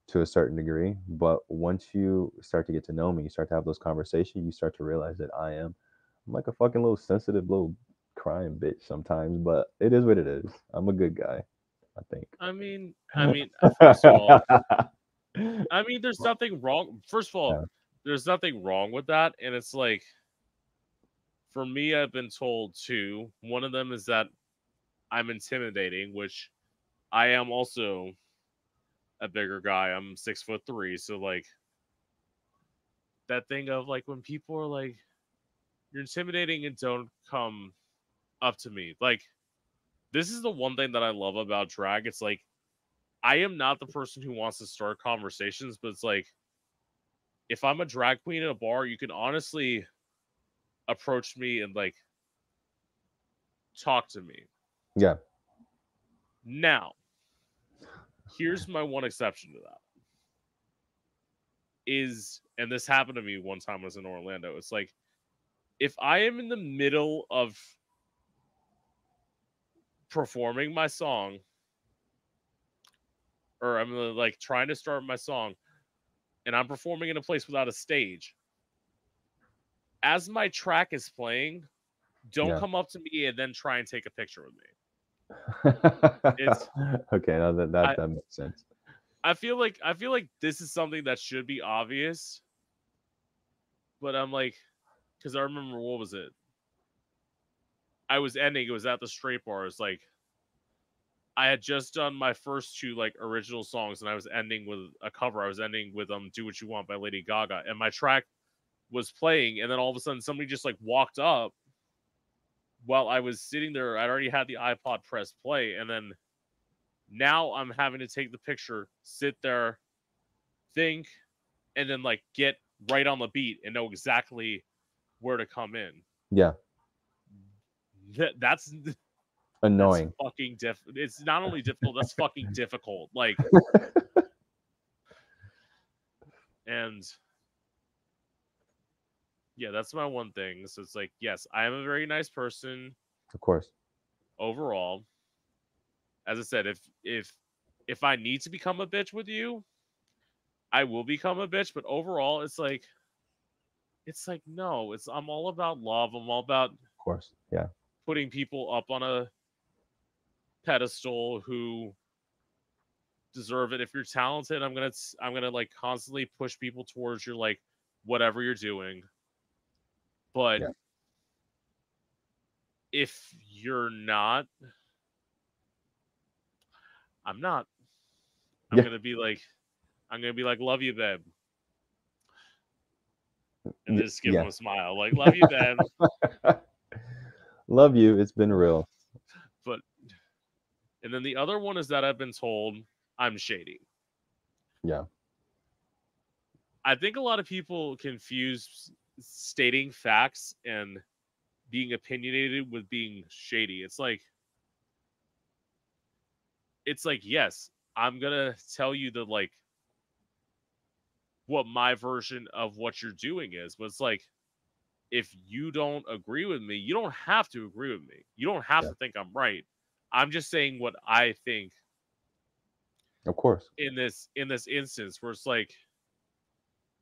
to a certain degree. But once you start to get to know me, you start to have those conversations, you start to realize that I'm like a fucking little sensitive little crying bitch sometimes, but it is what it is. I'm a good guy, I think. First of all, there's nothing wrong. First of all, Yeah, there's nothing wrong with that, and it's like, for me, I've been told two. One of them is that I'm intimidating, which I am also a bigger guy. I'm 6'3", so like that thing of like when people are like, "You're intimidating," and don't come up to me. Like, this is the one thing that I love about drag. It's like I am not the person who wants to start conversations, but it's like if I'm a drag queen in a bar, you can honestly approach me and like talk to me. yeah, Now, here's my one exception to that. And this happened to me one time when I was in Orlando. It's like if I am in the middle of performing my song, or I'm like trying to start my song, and I'm performing in a place without a stage, as my track is playing, don't yeah. come up to me and then try and take a picture with me. It's Okay, now I that makes sense. I feel like this is something that should be obvious, but I'm like, because I remember, what was it? I was ending. It was at the straight bar. It's like I had just done my first two like original songs, and I was ending with a cover. I was ending with "Do What You Want" by Lady Gaga, and my track was playing, and then all of a sudden somebody just like walked up while I was sitting there. I'd already had the iPod press play, and then now I'm having to take the picture, sit there, think, and then like get right on the beat and know exactly where to come in. Yeah, That's annoying. fucking It's not only difficult, that's fucking difficult. Like, and yeah, that's my one thing. So it's like, yes, I am a very nice person Of course. overall. As I said, if I need to become a bitch with you, I will become a bitch. But overall, it's like no, it's I'm all about love. I'm all about Of course. Yeah. putting people up on a pedestal who deserve it. If you're talented, I'm gonna like constantly push people towards your like whatever you're doing. But Yeah. if you're not, I'm not. I'm Yeah. gonna be like love you, babe, and just give Yeah. them a smile, like love you, babe. Love you. It's been real. But and then the other one is that I've been told I'm shady. Yeah. I think a lot of people confuse stating facts and being opinionated with being shady. It's like yes, I'm gonna tell you the like what my version of what you're doing is, but it's like if you don't agree with me, you don't have to agree with me. You don't have Yeah. to think I'm right. I'm just saying what I think Of course. in this instance where it's like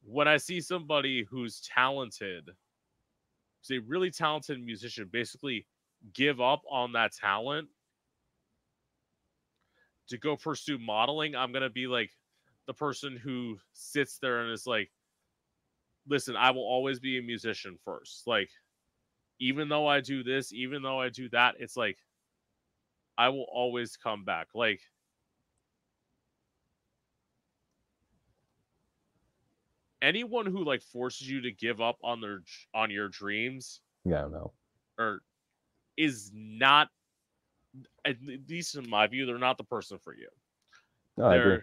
when I see somebody who's talented, say really talented musician, basically give up on that talent to go pursue modeling, I'm gonna be like the person who sits there and is like, listen, I will always be a musician first. Like, even though I do this, even though I do that, it's like I will always come back. Like, anyone who like forces you to give up on your dreams Yeah, no. or is not, at least in my view, they're not the person for you. No, I agree.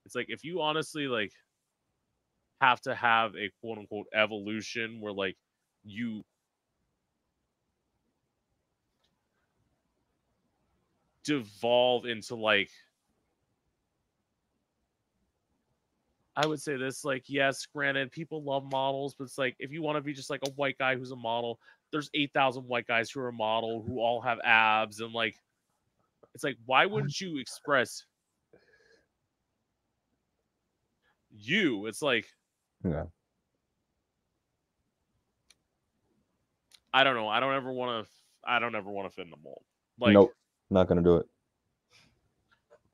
It's like if you honestly like have to have a quote unquote evolution where like you devolve into like, I would say this, like, yes, granted, people love models, but it's like if you want to be just like a white guy who's a model, there's 8,000 white guys who are a model who all have abs, and like, it's like, why wouldn't you express you? It's like, Yeah. I don't know. I don't ever want to fit in the mold. Like, Nope, not gonna do it.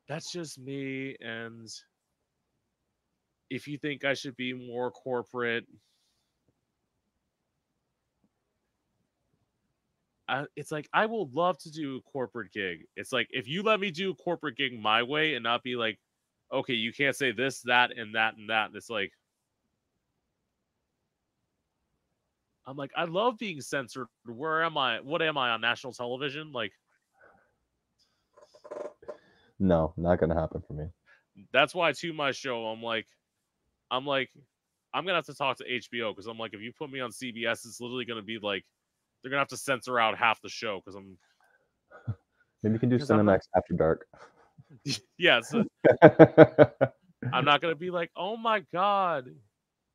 that's just me. And if you think I should be more corporate, it's like I will love to do a corporate gig. It's like if you let me do a corporate gig my way and not be like, okay, you can't say this, that, and that, and that. And it's like, I'm like, I love being censored. Where am I? What am I on national television? Like, No, not gonna happen for me. that's why to my show, I'm like, I'm gonna have to talk to HBO because I'm like, if you put me on CBS, it's literally gonna be like, they're gonna have to censor out half the show because Maybe you can do I'm not, Cinemax After Dark. yeah, I'm not gonna be like, oh my god,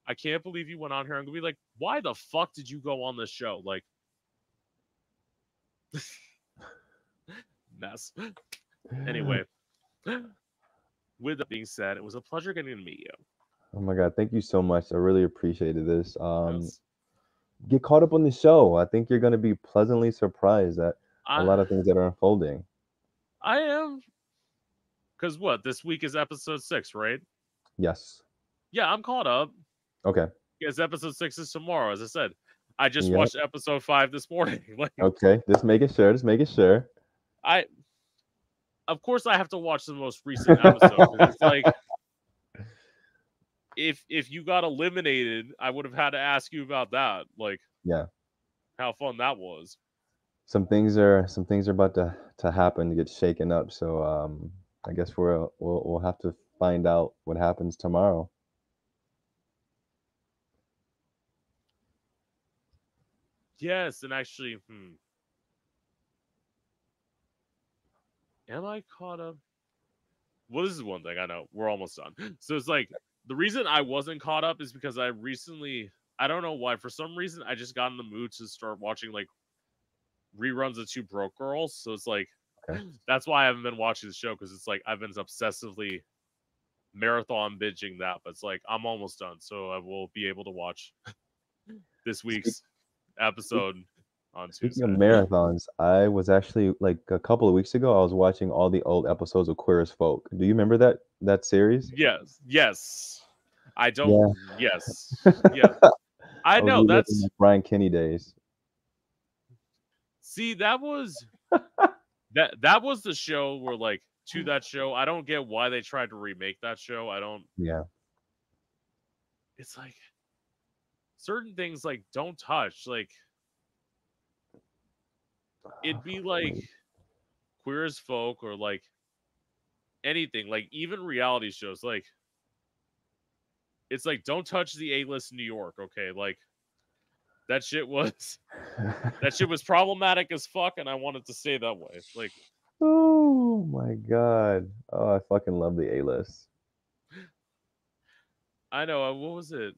I can't believe you went on here. I'm gonna be like, why the fuck did you go on this show? Like, mess. Anyway, with that being said, it was a pleasure getting to meet you. Oh my God, thank you so much. I really appreciated this. Yes. Get caught up on the show. I think you're gonna be pleasantly surprised at a lot I of things that are unfolding. I am, because what, this week is episode 6, right? Yes. Yeah, I'm caught up. Okay. Because episode 6 is tomorrow, as I said. I just Yep. watched episode 5 this morning. Like, Okay. Just making sure. Just making sure. I of course I have to watch the most recent episode because it's like, if you got eliminated, I would have had to ask you about that, like Yeah. how fun that was. Some things are about to happen to get shaken up. So I guess we'll have to find out what happens tomorrow. Yes, and actually, am I caught up? Well, this is one thing I know. We're almost done. So it's like the reason I wasn't caught up is because I don't know why, for some reason I just got in the mood to start watching like reruns of Two Broke Girls. So it's like, Okay. that's why I haven't been watching the show, because it's like I've been obsessively marathon binging that. But it's like I'm almost done, so I will be able to watch this week's episode on Speaking Tuesday. of marathons, I was actually like a couple of weeks ago. I was watching all the old episodes of Queer as Folk. Do you remember that series? Yes. I don't. Yeah. Yes. Yes. I I was know. reliving That's my Brian Kinney days. see. That was the show where like to that show. I don't get why they tried to remake that show. I don't. Yeah. It's like certain things like don't touch. Like it'd be like Queer as Folk or like anything. Like even reality shows. Like it's like don't touch the A-list New York. Okay, like that shit was problematic as fuck, and I wanted to stay that way. Like, Oh my God. Oh, I fucking love the A-list. I know, what was it?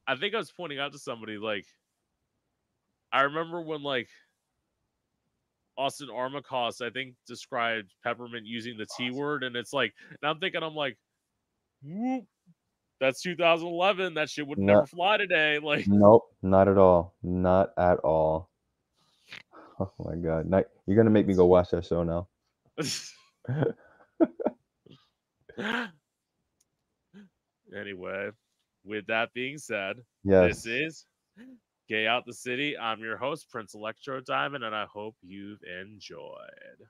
I think I was pointing out to somebody, like, I remember when, like, Austin Armacost, I think, described Peppermint using the T word, and it's like, and I'm like, whoop, that's 2011. That shit would never No, fly today. Like, nope, not at all. Not at all. Oh my God. Now, you're gonna make me go watch that show now. anyway, with that being said, this Yes. is Gay Out the City. I'm your host, Prince Electro Diamond, and I hope you've enjoyed.